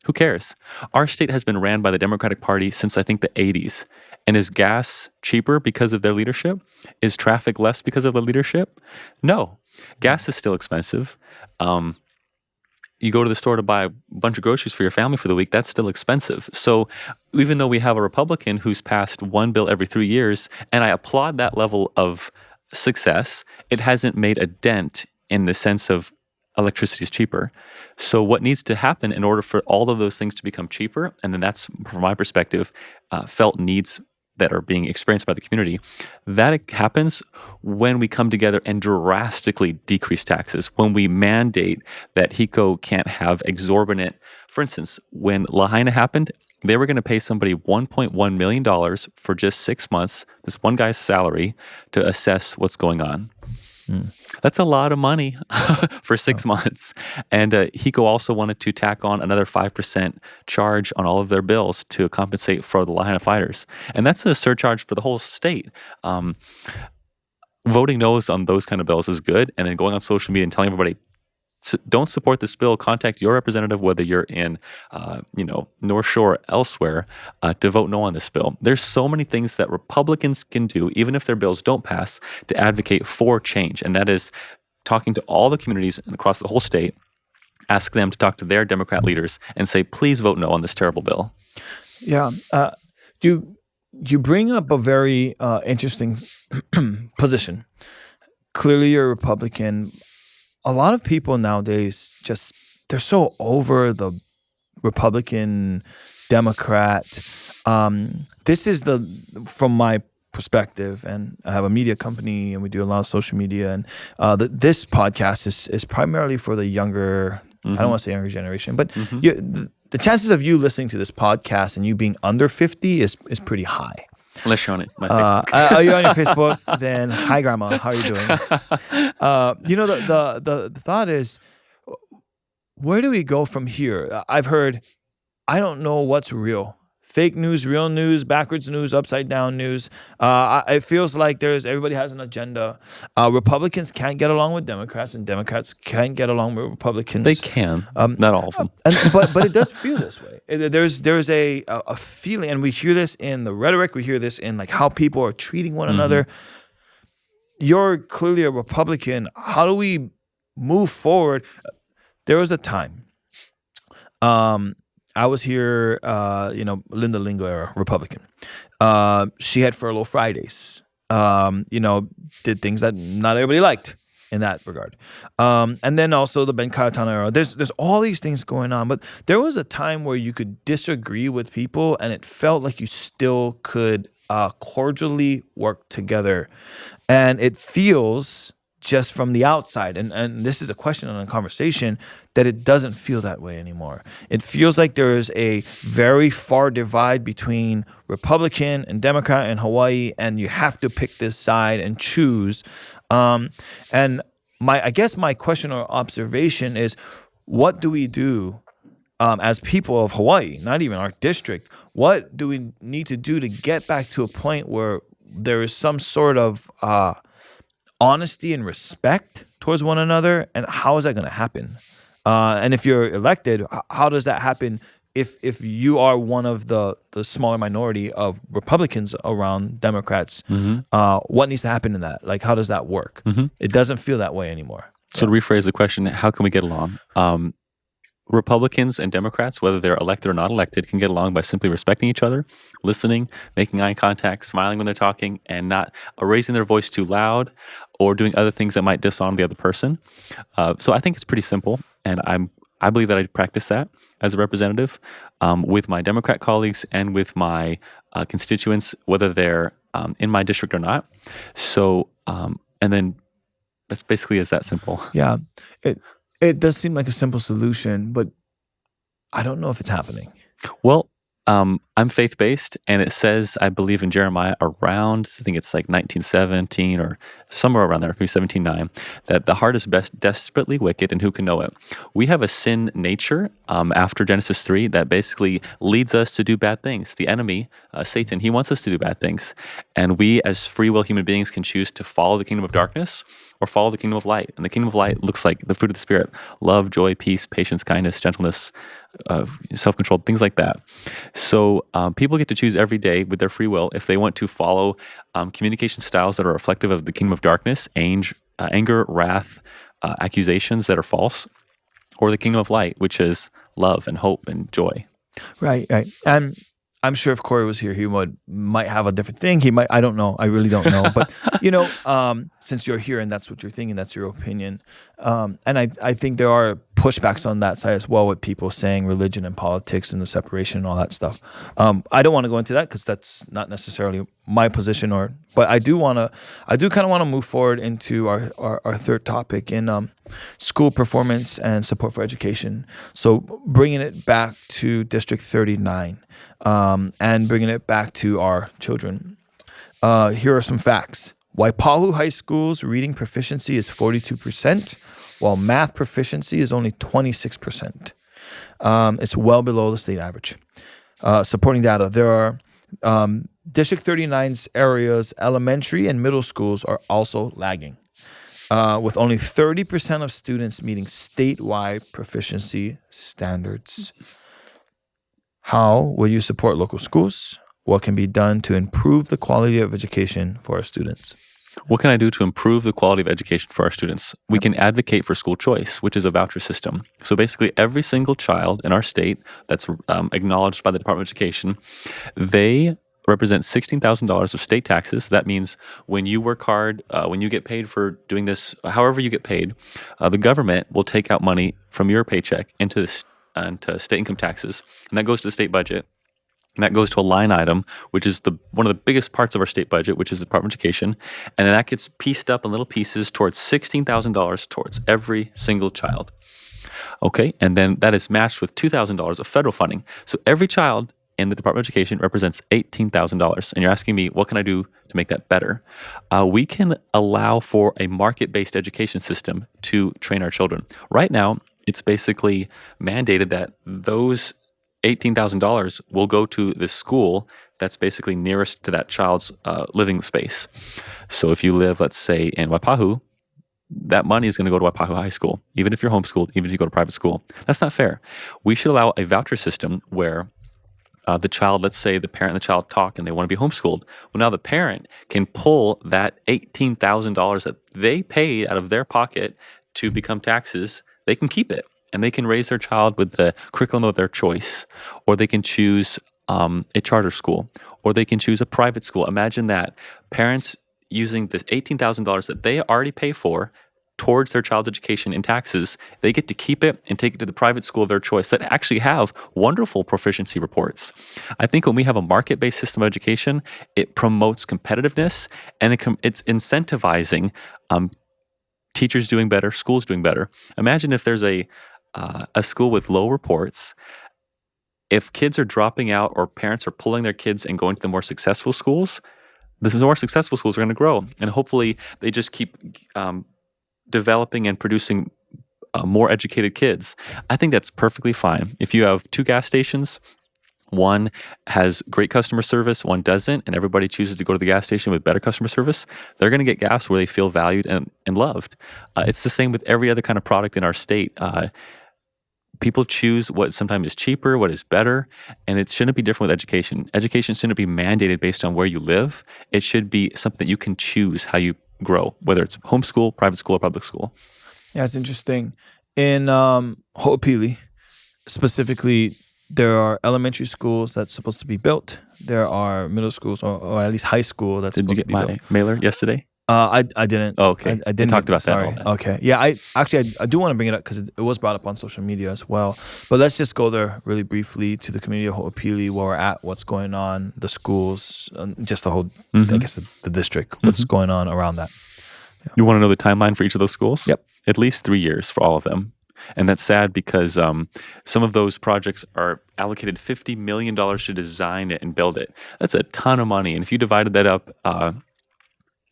who cares? Our state has been ran by the Democratic Party since, I think, the 80s. And is gas cheaper because of their leadership? Is traffic less because of their leadership? No. Gas is still expensive. You go to the store to buy a bunch of groceries for your family for the week, that's still expensive. So even though we have a Republican who's passed one bill every 3 years, and I applaud that level of success, it hasn't made a dent in the sense of electricity is cheaper. So what needs to happen in order for all of those things to become cheaper, and then that's, from my perspective, felt needs that are being experienced by the community, that happens when we come together and drastically decrease taxes, when we mandate that HECO can't have exorbitant. For instance, when Lahaina happened, they were going to pay somebody $1.1 million for just 6 months, this one guy's salary, to assess what's going on. That's a lot of money for 6 months. And HECO also wanted to tack on another 5% charge on all of their bills to compensate for the Lahaina fighters. And that's a surcharge for the whole state. Voting no's on those kind of bills is good. And then going on social media and telling everybody, don't support this bill, contact your representative, whether you're in, North Shore or elsewhere, to vote no on this bill. There's so many things that Republicans can do, even if their bills don't pass, to advocate for change. And that is talking to all the communities across the whole state, ask them to talk to their Democrat leaders and say, please vote no on this terrible bill. Yeah. You bring up a very interesting position. Clearly you're a Republican. A lot of people nowadays they're so over the Republican Democrat. This is from my perspective, and I have a media company, and we do a lot of social media, and this podcast is primarily for the younger. I don't want to say younger generation, but the chances of you listening to this podcast and you being under 50 is pretty high. Unless you're on it, my Facebook. Are you on your Facebook? Then hi, Grandma. How are you doing? The thought is, where do we go from here? I've heard, I don't know what's real. Fake news, real news, backwards news, upside down news. It feels like everybody has an agenda. Republicans can't get along with Democrats, and Democrats can't get along with Republicans. They can, not all of them. But it does feel this way. There's a feeling, and we hear this in the rhetoric. We hear this in like how people are treating one another. You're clearly a Republican. How do we move forward? There was a time. I was here, Linda Lingo era, Republican. She had furlough Fridays, did things that not everybody liked in that regard. And then also the Ben Cayetano era. There's all these things going on, but there was a time where you could disagree with people and it felt like you still could cordially work together. And it feels just from the outside, and this is a question and a conversation, that it doesn't feel that way anymore. It feels like there is a very far divide between Republican and Democrat in Hawaii, and you have to pick this side and choose. And I guess my question or observation is, what do we do as people of Hawaii, not even our district? What do we need to do to get back to a point where there is some sort of honesty and respect towards one another, and how is that going to happen? And if you're elected, how does that happen if you are one of the smaller minority of Republicans around Democrats? What needs to happen in that? Like, how does that work? It doesn't feel that way anymore. So to rephrase the question, how can we get along? Republicans and Democrats, whether they're elected or not elected, can get along by simply respecting each other, listening, making eye contact, smiling when they're talking, and not raising their voice too loud or doing other things that might dishonor the other person. So I think it's pretty simple, and I believe that I practice that as a representative with my Democrat colleagues and with my constituents, whether they're in my district or not. So, and then that's basically is that simple. Yeah. It does seem like a simple solution, but I don't know if it's happening. Well, I'm faith-based, and it says, I believe in Jeremiah around, I think it's like 1917 or somewhere around there, maybe 17:9, that the heart is desperately wicked, and who can know it? We have a sin nature after Genesis 3 that basically leads us to do bad things. The enemy, Satan, he wants us to do bad things. And we as free will human beings can choose to follow the kingdom of darkness or follow the kingdom of light. And the kingdom of light looks like the fruit of the Spirit: love, joy, peace, patience, kindness, gentleness, self-control, things like that. So people get to choose every day with their free will if they want to follow communication styles that are reflective of the kingdom of darkness, anger, wrath, accusations that are false, or the kingdom of light, which is love and hope and joy. Right. And I'm sure if Corey was here, he might have a different thing. He might, I don't know. I really don't know. But, since you're here and that's what you're thinking, that's your opinion. And I think there are pushbacks on that side as well, with people saying religion and politics and the separation and all that stuff. I don't want to go into that because that's not necessarily my position, but I do kind of want to move forward into our third topic in school performance and support for education. So bringing it back to District 39 and bringing it back to our children. Here are some facts. Waipahu High School's reading proficiency is 42%, while math proficiency is only 26%. It's well below the state average. Supporting data, there are District 39's areas, elementary and middle schools are also lagging, with only 30% of students meeting statewide proficiency standards. How will you support local schools? What can be done to improve the quality of education for our students? What can I do to improve the quality of education for our students? We can advocate for school choice, which is a voucher system. So basically, every single child in our state that's acknowledged by the Department of Education, they represent $16,000 of state taxes. That means when you work hard, when you get paid for doing this, however you get paid, the government will take out money from your paycheck into state income taxes, and that goes to the state budget. And that goes to a line item, which is one of the biggest parts of our state budget, which is the Department of Education. And then that gets pieced up in little pieces towards $16,000 towards every single child. Okay, and then that is matched with $2,000 of federal funding. So every child in the Department of Education represents $18,000. And you're asking me, what can I do to make that better? We can allow for a market-based education system to train our children. Right now, it's basically mandated that those $18,000 will go to the school that's basically nearest to that child's living space. So if you live, let's say, in Waipahu, that money is going to go to Waipahu High School, even if you're homeschooled, even if you go to private school. That's not fair. We should allow a voucher system where the child, let's say the parent and the child talk and they want to be homeschooled. Well, now the parent can pull that $18,000 that they paid out of their pocket to become taxes. They can keep it and they can raise their child with the curriculum of their choice, or they can choose a charter school, or they can choose a private school. Imagine that. Parents using this $18,000 that they already pay for towards their child's education in taxes, they get to keep it and take it to the private school of their choice that actually have wonderful proficiency reports. I think when we have a market-based system of education, it promotes competitiveness and it's incentivizing teachers doing better, schools doing better. Imagine if there's a school with low reports. If kids are dropping out or parents are pulling their kids and going to the more successful schools, the more successful schools are going to grow. And hopefully they just keep developing and producing more educated kids. I think that's perfectly fine. If you have two gas stations, one has great customer service, one doesn't, and everybody chooses to go to the gas station with better customer service, they're going to get gas where they feel valued and loved. It's the same with every other kind of product in our state. People choose what sometimes is cheaper, what is better, and it shouldn't be different with education. Education shouldn't be mandated based on where you live. It should be something that you can choose how you grow, whether it's homeschool, private school, or public school. Yeah, it's interesting. In Ho'opili, specifically, there are elementary schools that's supposed to be built. There are middle schools, or at least high school that's supposed to be built. Did you get my mailer yesterday? I didn't. Oh, okay. I didn't. We talked about sorry. that all day. Okay. Yeah, I do want to bring it up because it was brought up on social media as well. But let's just go there really briefly to the community of Ho'opili, where we're at, what's going on, the schools, just the whole, I guess, the district, what's going on around that. Yeah. You want to know the timeline for each of those schools? Yep. At least 3 years for all of them. And that's sad because some of those projects are allocated $50 million to design it and build it. That's a ton of money. And if you divided that up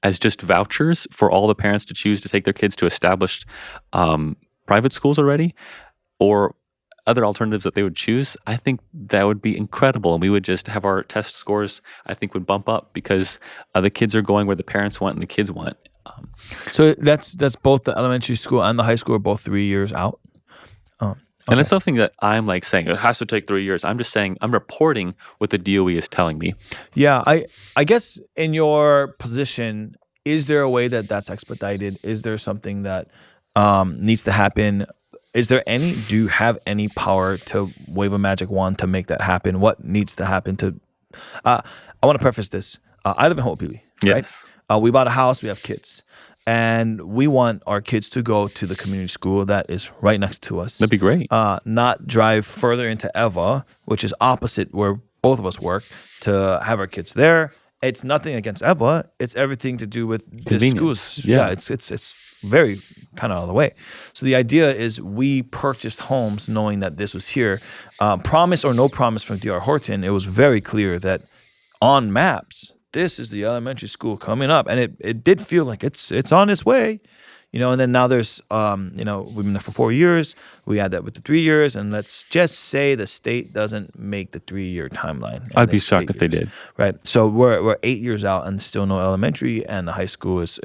as just vouchers for all the parents to choose to take their kids to established private schools already, or other alternatives that they would choose, I think that would be incredible. And we would just have our test scores, I think, would bump up because the kids are going where the parents want and the kids want. So that's both the elementary school and the high school are both 3 years out. Okay. And it's something that I'm like saying it has to take 3 years. I'm just saying I'm reporting what the DOE is telling me. Yeah, I guess in your position, is there a way that that's expedited? Is there something that needs to happen? Do you have any power to wave a magic wand to make that happen? What needs to happen to? I want to preface this. I live in Ho'opili. Yes. Right? We bought a house. We have kids. And we want our kids to go to the community school that is right next to us. That'd be great. Not drive further into Eva, which is opposite where both of us work, to have our kids there. It's nothing against Eva. It's everything to do with the schools. Yeah, it's very kind of out of the way. So the idea is we purchased homes knowing that this was here. Promise or no promise from D.R. Horton, it was very clear that on maps, this is the elementary school coming up, and it did feel like it's on its way, and then now there's we've been there for 4 years. We add that with the 3 years, and let's just say the state doesn't make the 3-year timeline. I'd be shocked if they did. Right. So we're 8 years out and still no elementary, and the high school is.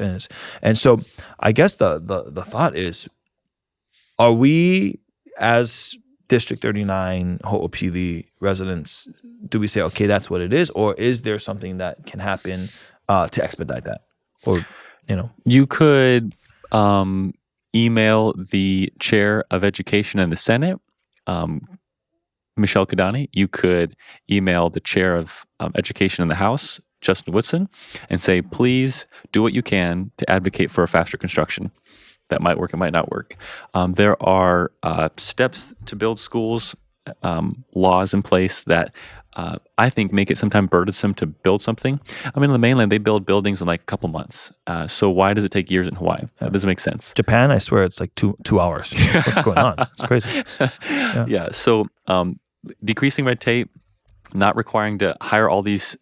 And so I guess the thought is, are we as District 39 Ho'opili residents, do we say, okay, that's what it is? Or is there something that can happen to expedite that? Or, You could email the chair of education in the Senate, Michelle Kadani. You could email the chair of education in the House, Justin Woodson, and say, please do what you can to advocate for a faster construction. That might work, it might not work. There are steps to build schools, laws in place that I think, make it sometimes burdensome to build something. I mean, on the mainland, they build buildings in like a couple months. So why does it take years in Hawaii? That doesn't make sense. Japan, I swear it's like two hours. What's going on? It's crazy. Yeah. So decreasing red tape, not requiring to hire all these.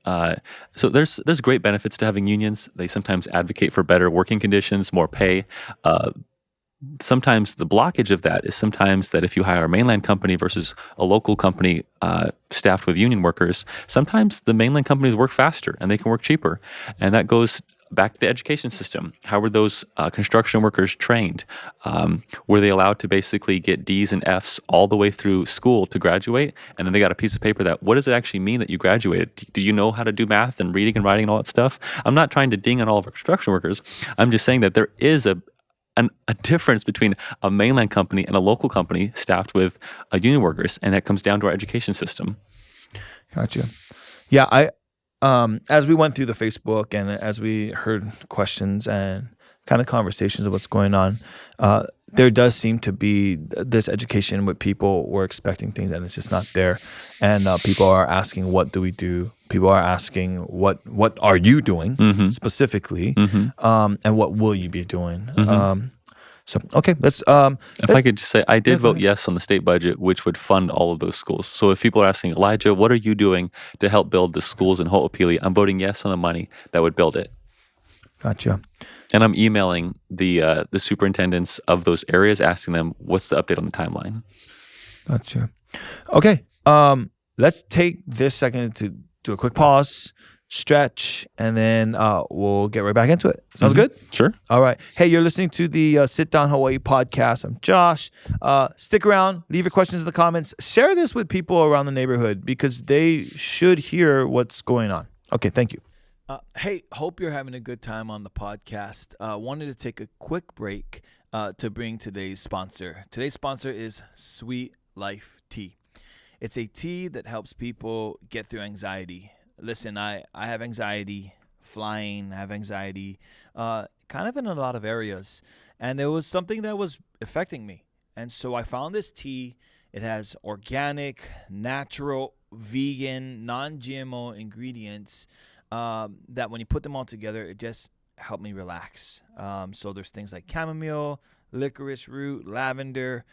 So there's great benefits to having unions. They sometimes advocate for better working conditions, more pay. Sometimes the blockage of that is sometimes that if you hire a mainland company versus a local company staffed with union workers, sometimes the mainland companies work faster and they can work cheaper. And that goes back to the education system. How were those construction workers trained? Were they allowed to basically get D's and F's all the way through school to graduate? And then they got a piece of paper that, what does it actually mean that you graduated? Do you know how to do math and reading and writing and all that stuff? I'm not trying to ding on all of our construction workers. I'm just saying that there is a difference between a mainland company and a local company staffed with union workers, and that comes down to our education system. Gotcha. Yeah, as we went through the Facebook and as we heard questions and kind of conversations of what's going on, there does seem to be this education where people were expecting things and it's just not there. And people are asking, what do we do? People are asking, what are you doing specifically? And what will you be doing? So, okay, let's... if I could just say, I did vote yes on the state budget, which would fund all of those schools. So if people are asking, Elijah, what are you doing to help build the schools in Ho'opili? I'm voting yes on the money that would build it. Gotcha. And I'm emailing the superintendents of those areas, asking them, what's the update on the timeline? Gotcha. Okay, let's take this second to do a quick pause, stretch, and then we'll get right back into it. Sounds good? Sure. All right. Hey, you're listening to the Sit Down Hawaii podcast. I'm Josh. Stick around. Leave your questions in the comments. Share this with people around the neighborhood because they should hear what's going on. Okay, thank you. Hey, hope you're having a good time on the podcast. Wanted to take a quick break to bring today's sponsor. Today's sponsor is Sweet Life Tea. It's a tea that helps people get through anxiety. Listen, I have anxiety flying. I have anxiety kind of in a lot of areas. And it was something that was affecting me. And so I found this tea. It has organic, natural, vegan, non-GMO ingredients that when you put them all together, it just helped me relax. So there's things like chamomile, licorice root, lavender,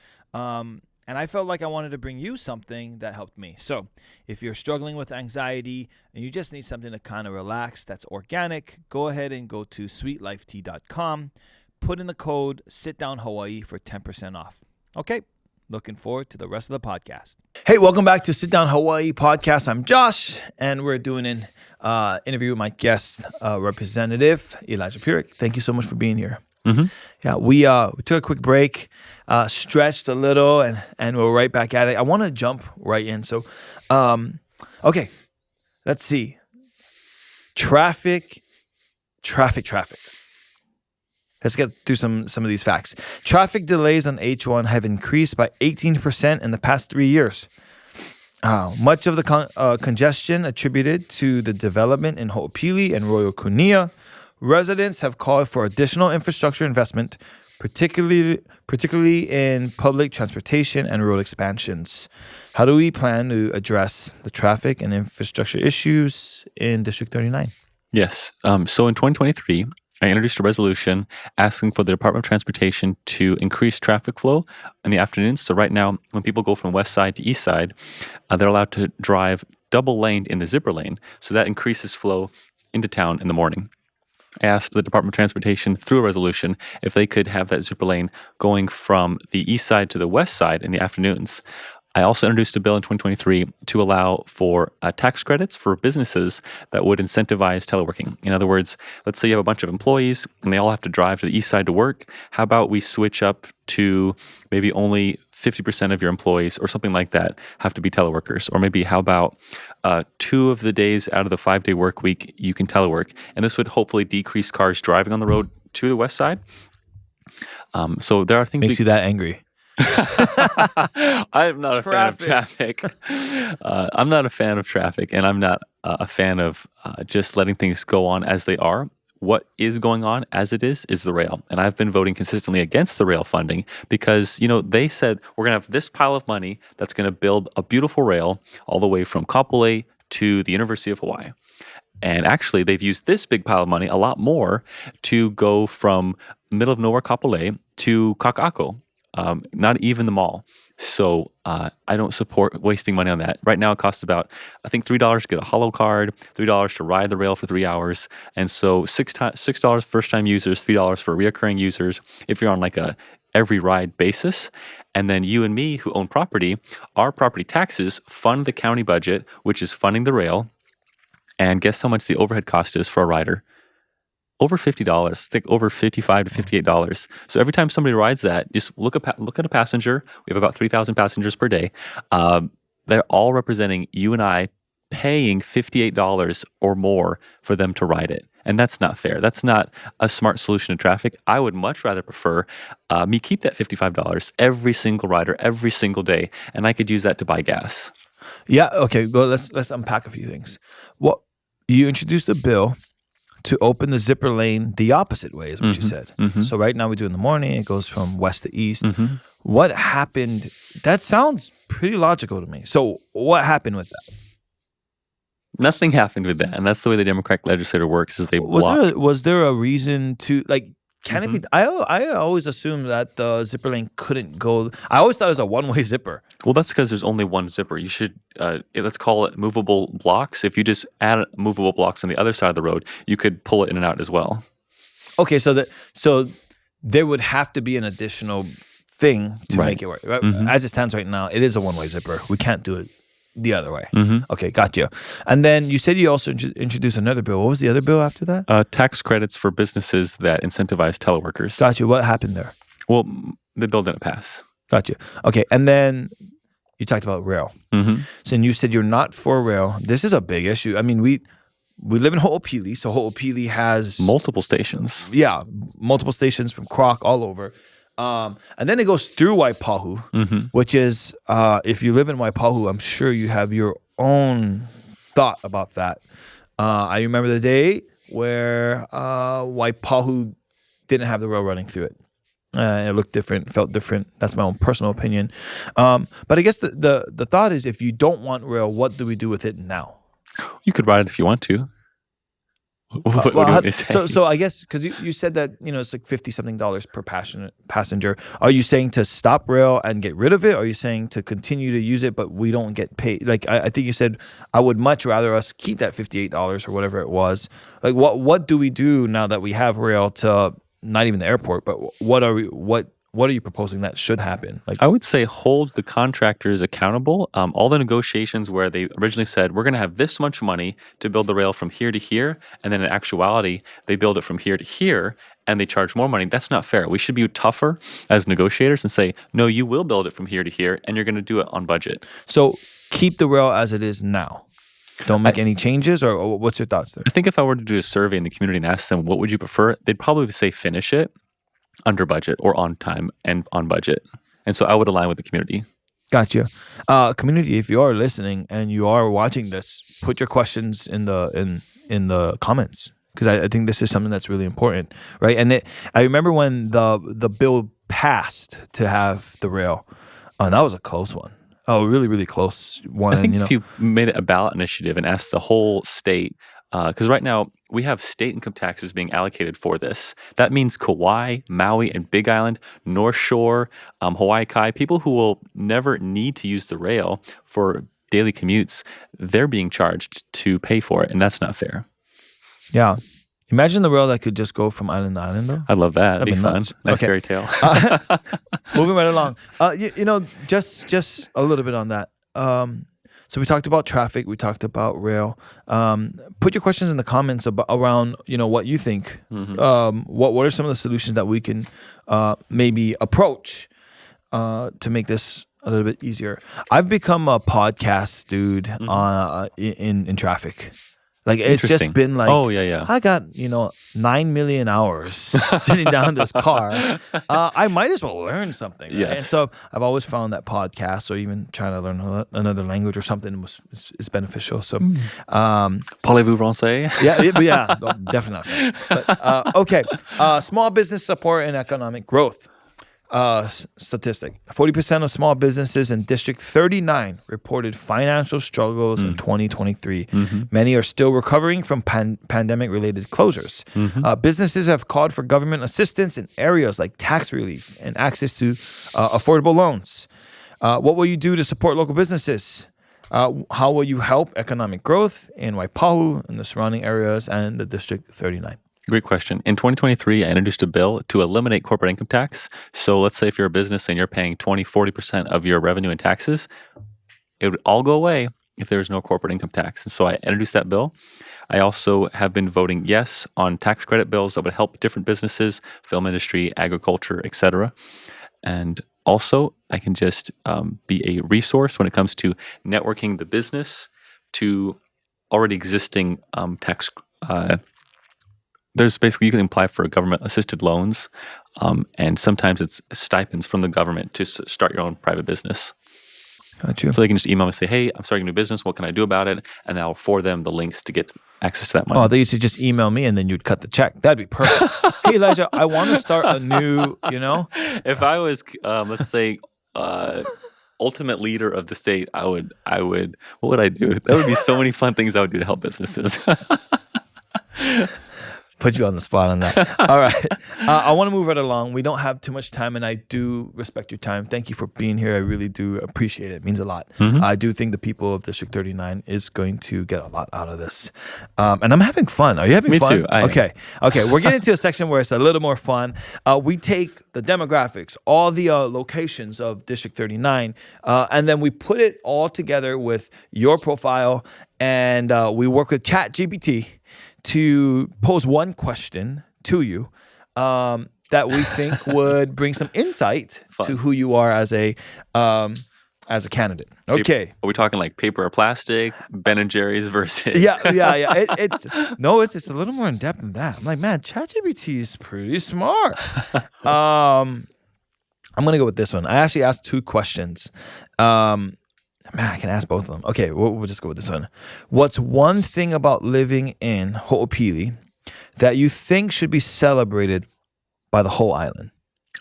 and I felt like I wanted to bring you something that helped me. So if you're struggling with anxiety and you just need something to kind of relax that's organic, go ahead and go to sweetlifetea.com. Put in the code SITDOWNHawaii for 10% off. Okay, looking forward to the rest of the podcast. Hey, welcome back to Sit Down Hawaii podcast. I'm Josh, and we're doing an interview with my guest representative, Elijah Pierick. Thank you so much for being here. Yeah, we took a quick break, stretched a little, and we're right back at it. I want to jump right in. So, okay, let's see. Traffic. Let's get through some of these facts. Traffic delays on H1 have increased by 18% in the past 3 years. Much of the congestion attributed to the development in Ho'opili and Royal Kunia. Residents have called for additional infrastructure investment, particularly in public transportation and road expansions. How do we plan to address the traffic and infrastructure issues in District 39? Yes. So in 2023, I introduced a resolution asking for the Department of Transportation to increase traffic flow in the afternoons. So right now, when people go from west side to east side, they're allowed to drive double laned in the zipper lane. So that increases flow into town in the morning. I asked the Department of Transportation through a resolution if they could have that zipper lane going from the east side to the west side in the afternoons. I also introduced a bill in 2023 to allow for tax credits for businesses that would incentivize teleworking. In other words, let's say you have a bunch of employees and they all have to drive to the east side to work. How about we switch up to maybe only 50% of your employees or something like that have to be teleworkers? Or maybe how about 2 of the days out of the 5-day work week you can telework? And this would hopefully decrease cars driving on the road to the west side. So there are things... Makes you that angry. I'm not a fan of traffic. I'm not a fan of traffic, and I'm not a fan of just letting things go on as they are. what is going on as it is the rail. And I've been voting consistently against the rail funding because, they said we're going to have this pile of money that's going to build a beautiful rail all the way from Kapolei to the University of Hawaii. And actually, they've used this big pile of money, a lot more, to go from middle of nowhere Kapolei to Kaka'ako, not even the mall. So I don't support wasting money on that. Right now, it costs about, I think, $3 to get a holo card, $3 to ride the rail for 3 hours. And so $6 first-time users, $3 for reoccurring users if you're on like a every ride basis. And then you and me who own property, our property taxes fund the county budget, which is funding the rail. And guess how much the overhead cost is for a rider? Over $50. It's like over $55 to $58. So every time somebody rides that, just look at a passenger. We have about 3,000 passengers per day. They're all representing you and I paying $58 or more for them to ride it. And that's not fair. That's not a smart solution to traffic. I would much rather prefer me keep that $55 every single rider, every single day, and I could use that to buy gas. Yeah. Okay. Well, let's unpack a few things. Well, you introduced a bill to open the zipper lane the opposite way, is what you said. So right now we do in the morning. It goes from west to east. What happened? That sounds pretty logical to me. So what happened with that? Nothing happened with that, and that's the way the Democratic legislature works. Is they block. Was there a reason to like? Can it be? I always assumed that the zipper lane couldn't go. I always thought it was a one-way zipper. Well, that's because there's only one zipper. You should, let's call it movable blocks. If you just add movable blocks on the other side of the road, you could pull it in and out as well. Okay, so there would have to be an additional thing to make it work. Right? As it stands right now, it is a one-way zipper. We can't do it the other way. Okay, gotcha. And then you said you also introduced another bill. What was the other bill after that? Tax credits for businesses that incentivize teleworkers. Gotcha. What happened there? Well, the bill didn't pass. Gotcha. Okay, and then you talked about rail. So and you said you're not for rail. This is a big issue. I mean, we live in Ho'opili, so Ho'opili has multiple stations. Yeah, multiple stations from Croc all over. And then it goes through Waipahu, which is, if you live in Waipahu, I'm sure you have your own thought about that. I remember the day where Waipahu didn't have the rail running through it. It looked different, felt different. That's my own personal opinion. But I guess the thought is, if you don't want rail, what do we do with it now? You could ride it if you want to. What do you want me to say? So I guess because you said that it's like $50-something per passenger. Are you saying to stop rail and get rid of it? Or are you saying to continue to use it but we don't get paid? Like I think you said I would much rather us keep that $58 or whatever it was. Like what do we do now that we have rail to not even the airport? But what are you proposing that should happen? Like, I would say hold the contractors accountable. All the negotiations where they originally said, we're going to have this much money to build the rail from here to here, and then in actuality, they build it from here to here, and they charge more money. That's not fair. We should be tougher as negotiators and say, no, you will build it from here to here, and you're going to do it on budget. So keep the rail as it is now. Don't make any changes, or what's your thoughts there? I think if I were to do a survey in the community and ask them, what would you prefer? They'd probably say finish it under budget or on time and on budget. And so I would align with the community. Gotcha. Community, if you are listening and you are watching this, put your questions in the comments, because I think this is something that's really important, right? And I remember when the bill passed to have the rail, that was a close one. Oh, really, really close one. I think if you made it a ballot initiative and asked the whole state, because right now we have state income taxes being allocated for this. That means Kauai, Maui, and Big Island, North Shore, Hawaii Kai, people who will never need to use the rail for daily commutes, they're being charged to pay for it, and that's not fair. Yeah. Imagine the rail that could just go from island to island, though. I'd love that. That'd be fun. Nuts. Nice fairy tale. Moving right along. Just a little bit on that. So we talked about traffic. We talked about rail. Put your questions in the comments around what you think. What are some of the solutions that we can maybe approach to make this a little bit easier? I've become a podcast dude in traffic. Like it's just Interesting. been like, Oh, yeah. I got 9 million hours sitting down in this car. I might as well learn something. Right? Yes. And so I've always found that podcasts or even trying to learn another language or something is beneficial. So, Parlez-vous français? yeah, no, definitely not. But, okay, small business support and economic growth. Statistic: 40% of small businesses in District 39 reported financial struggles in 2023. Many are still recovering from pandemic-related closures. Businesses have called for government assistance in areas like tax relief and access to affordable loans. What will you do to support local businesses? How will you help economic growth in Waipahu and the surrounding areas and the District 39? Great question. In 2023, I introduced a bill to eliminate corporate income tax. So let's say if you're a business and you're paying 40% of your revenue in taxes, it would all go away if there was no corporate income tax. And so I introduced that bill. I also have been voting yes on tax credit bills that would help different businesses, film industry, agriculture, etc. And also, I can just be a resource when it comes to networking the business to already existing tax there's basically, you can apply for government-assisted loans, and sometimes it's stipends from the government to start your own private business. Got you. So they can just email me and say, hey, I'm starting a new business. What can I do about it? And I'll forward them the links to get access to that money. Oh, they used to just email me and then you'd cut the check. That'd be perfect. Hey, Elijah, I want to start a new, If I was, let's say, ultimate leader of the state, I would, what would I do? There would be so many fun things I would do to help businesses. Put you on the spot on that. All right. I want to move right along. We don't have too much time, and I do respect your time. Thank you for being here. I really do appreciate it. It means a lot. I do think the people of District 39 is going to get a lot out of this. And I'm having fun. Are you having fun? Me too. Okay. We're getting to a section where it's a little more fun. We take the demographics, all the locations of District 39, and then we put it all together with your profile, and we work with ChatGPT to pose one question to you that we think would bring some insight to who you are as a candidate. Okay. Are we talking like paper or plastic, Ben and Jerry's versus? Yeah. It's a little more in depth than that. I'm like, man, ChatGPT is pretty smart. I'm gonna go with this one. I actually asked two questions. Man, I can ask both of them. Okay, we'll just go with this one. What's one thing about living in Ho'opili that you think should be celebrated by the whole island?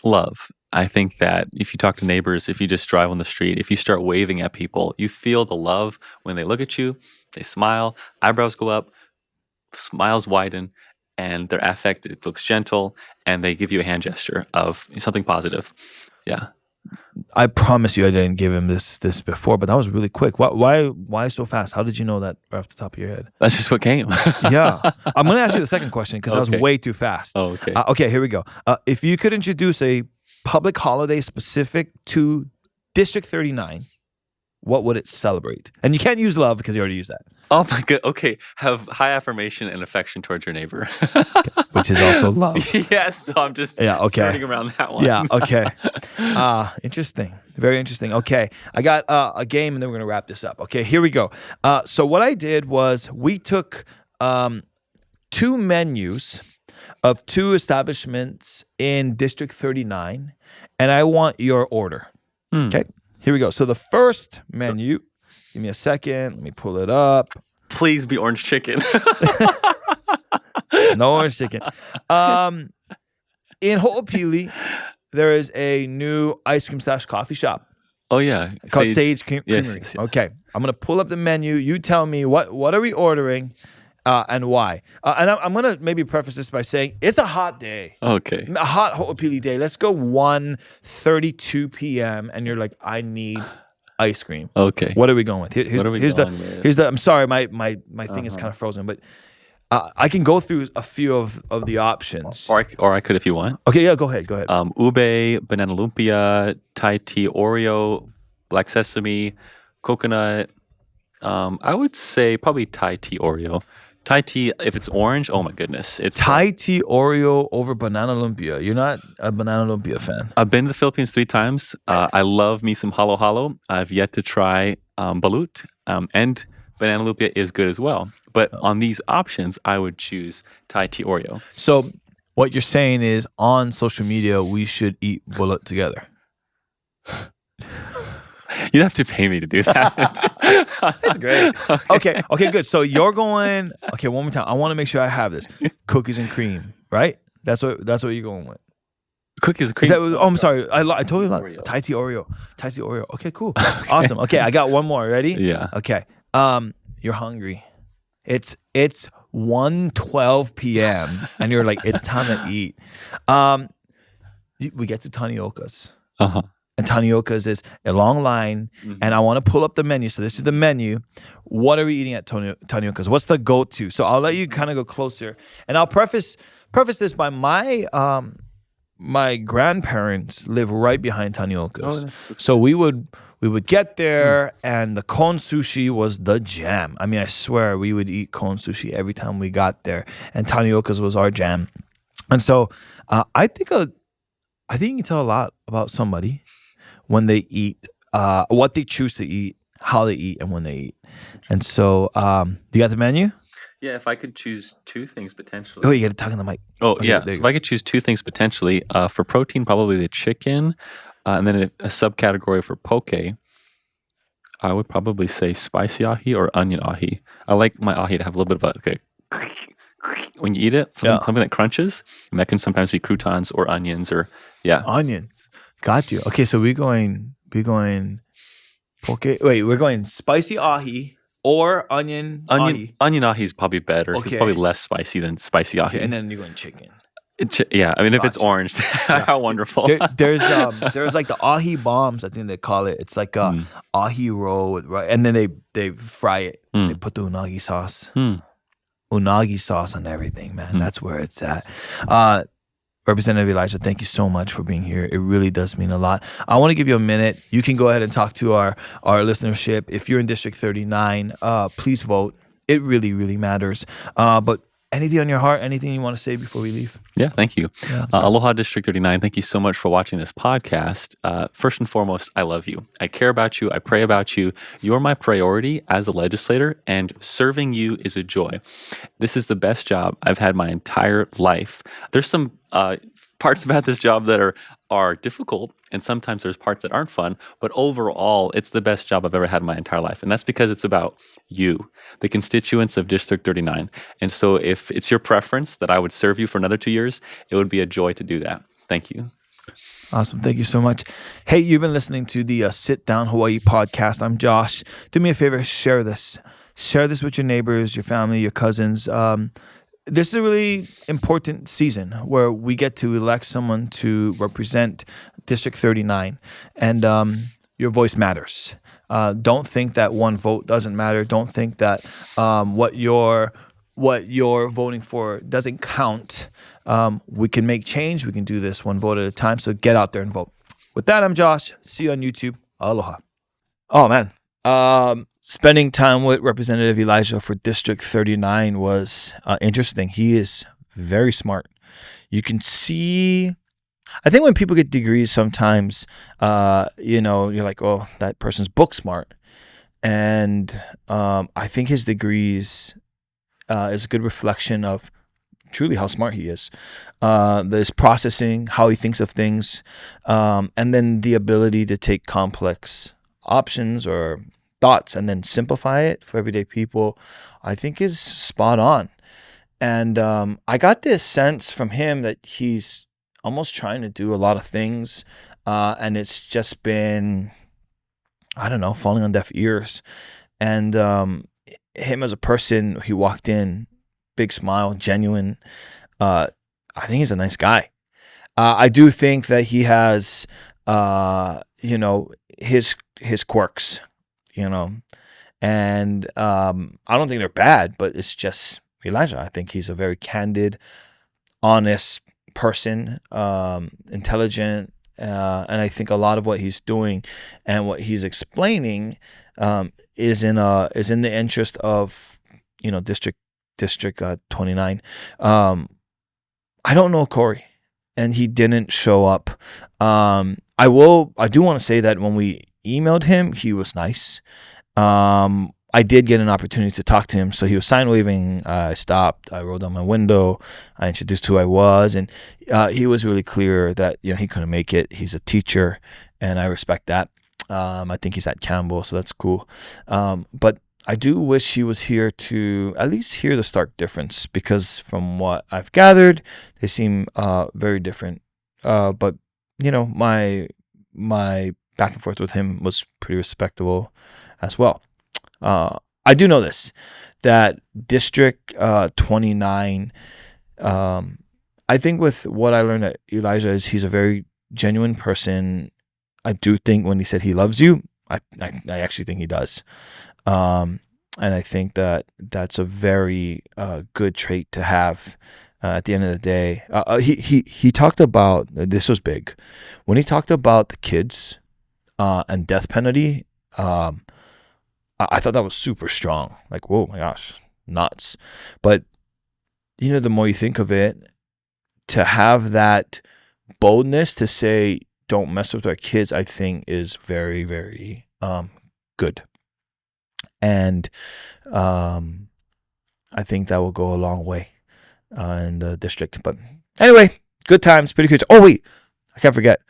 Love. I think that if you talk to neighbors, if you just drive on the street, if you start waving at people, you feel the love when they look at you, they smile, eyebrows go up, smiles widen, and their affect, it looks gentle, and they give you a hand gesture of something positive. Yeah. I promise you I didn't give him this before, but that was really quick. Why so fast? How did you know that right off the top of your head? That's just what came. Yeah. I'm going to ask you the second question because that was way too fast. Oh, okay. Okay, here we go. If you could introduce a public holiday specific to District 39, what would it celebrate? And you can't use love because you already used that. Oh my God. Okay. Have high affirmation and affection towards your neighbor. Which is also love. Yes. So I'm just starting around that one. Yeah. Okay. Interesting. Very interesting. Okay. I got a game and then we're going to wrap this up. Okay. Here we go. So what I did was we took two menus of two establishments in District 39 and I want your order. Okay. Here we go. So the first menu, give me a second. Let me pull it up. Please be orange chicken. No orange chicken. In Ho'opili, there is a new ice cream / coffee shop. Oh, yeah. Called Sage Creamery. Yes. Okay. I'm going to pull up the menu. You tell me what are we ordering and why. And I'm going to maybe preface this by saying it's a hot day. Okay. A hot Ho'opili day. Let's go 1:32 p.m. And you're like, I need ice cream. Okay. What are we going with? Here's the. I'm sorry, my thing is kind of frozen, but I can go through a few of the options. Or I could if you want. Okay, yeah, go ahead. Ube, banana lumpia, Thai tea Oreo, black sesame, coconut. I would say probably Thai tea Oreo. Thai tea, if it's orange, oh my goodness. It's Thai tea Oreo over banana lumpia. You're not a banana lumpia fan. I've been to the Philippines 3 times. I love me some halo halo. I've yet to try balut and Banana lumpia is good as well. But on these options, I would choose Thai tea Oreo. So what you're saying is on social media, we should eat bullet together. You'd have to pay me to do that. That's great. Okay, good. So you're going. Okay, one more time. I want to make sure I have this. Cookies and cream, right? That's what you're going with. Cookies and cream. I'm sorry. I told you not. Thai tea Oreo. Okay, cool. Awesome. Okay, I got one more. Ready? Yeah. Okay. You're hungry. It's 1:12 p.m. and you're like, it's time to eat. We get to Tanioka's. Uh-huh. And Tanioka's is a long line, and I want to pull up the menu. So this is the menu. What are we eating at Tanioka's? What's the go-to? So I'll let you kind of go closer, and I'll preface this by my grandparents live right behind Tanioka's. So we would get there, and the cone sushi was the jam. I mean, I swear we would eat cone sushi every time we got there, and Tanioka's was our jam. And so I think you can tell a lot about somebody when they eat, what they choose to eat, how they eat, and when they eat. And so, you got the menu? Yeah, if I could choose two things potentially. Oh, you got to talk in the mic. Oh, okay, yeah. So if I could choose two things potentially, for protein, probably the chicken, and then a subcategory for poke, I would probably say spicy ahi or onion ahi. I like my ahi to have a little bit of when you eat it, something that crunches, and that can sometimes be croutons or onions or, yeah. Onions. Got you. Okay, so we're going poke. Wait, we're going spicy ahi or onion ahi. Onion ahi is probably better. Okay. It's probably less spicy than spicy ahi. Okay, and then you're going chicken. Yeah, I mean, if it's orange, how wonderful. There's like the ahi bombs, I think they call it. It's like a ahi roll, right? And then they fry it. They put the unagi sauce. Unagi sauce on everything, man. That's where it's at. Representative Elijah, thank you so much for being here. It really does mean a lot. I want to give you a minute. You can go ahead and talk to our listenership. If you're in District 39, please vote. It really, really matters. But anything on your heart, anything you want to say before we leave? Yeah, thank you. Yeah. Aloha District 39. Thank you so much for watching this podcast. First and foremost, I love you. I care about you. I pray about you. You're my priority as a legislator, and serving you is a joy. This is the best job I've had my entire life. There's some parts about this job that are difficult, and sometimes there's parts that aren't fun, but overall, it's the best job I've ever had in my entire life. And that's because it's about you, the constituents of District 39. And so if it's your preference that I would serve you for another 2 years, it would be a joy to do that. Thank you. Awesome. Thank you so much. Hey, you've been listening to the Sit Down Hawaii podcast. I'm Josh. Do me a favor, share this. Share this with your neighbors, your family, your cousins. This is a really important season where we get to elect someone to represent District 39, and your voice matters. Don't think that one vote doesn't matter. Don't think that what you're voting for doesn't count. We can make change. We can do this one vote at a time. So get out there and vote. With that, I'm Josh. See you on YouTube. Aloha. Oh, man. Spending time with Representative Elijah for District 39 was interesting. He is very smart. You can see, I think when people get degrees sometimes, you're like, oh, that person's book smart. And I think his degrees is a good reflection of truly how smart he is. This processing, how he thinks of things, and then the ability to take complex options or thoughts and then simplify it for everyday people, I think is spot on. And I got this sense from him that he's almost trying to do a lot of things, and it's just been, I don't know, falling on deaf ears. And him as a person, he walked in, big smile, genuine. I think he's a nice guy. I do think that he has, his quirks. And I don't think they're bad, but it's just Elijah. I think he's a very candid, honest person, intelligent, and I think a lot of what he's doing and what he's explaining is in the interest of District 29. I don't know Corey, and he didn't show up. I do want to say that when we emailed him, he was nice. I did get an opportunity to talk to him. So he was sign waving. I stopped. I rolled down my window. I introduced who I was, and he was really clear that he couldn't make it. He's a teacher, and I respect that. I think he's at Campbell, so that's cool. But I do wish he was here to at least hear the stark difference, because from what I've gathered, they seem very different. But my back and forth with him was pretty respectable as well. I do know this, that District 29, I think with what I learned at Elijah is he's a very genuine person. I do think when he said he loves you, I actually think he does. And I think that that's a very good trait to have at the end of the day. He talked about, this was big, when he talked about the kids and death penalty, I thought that was super strong. Like, whoa, my gosh, nuts. But, the more you think of it, to have that boldness to say, don't mess with our kids, I think is very, very good. And I think that will go a long way in the district. But anyway, good times, pretty good. Oh, wait, I can't forget.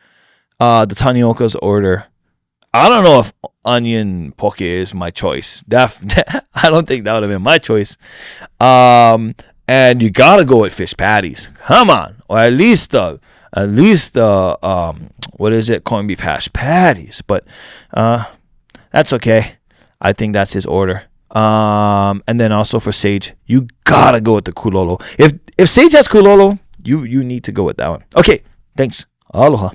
The Tanioka's order. I don't know if onion poke is my choice. I don't think that would have been my choice. And you gotta go with fish patties. Come on, or at least the what is it? Corned beef hash patties. But that's okay. I think that's his order. And then also for Sage, you gotta go with the kulolo. If Sage has kulolo, you need to go with that one. Okay, thanks. Aloha.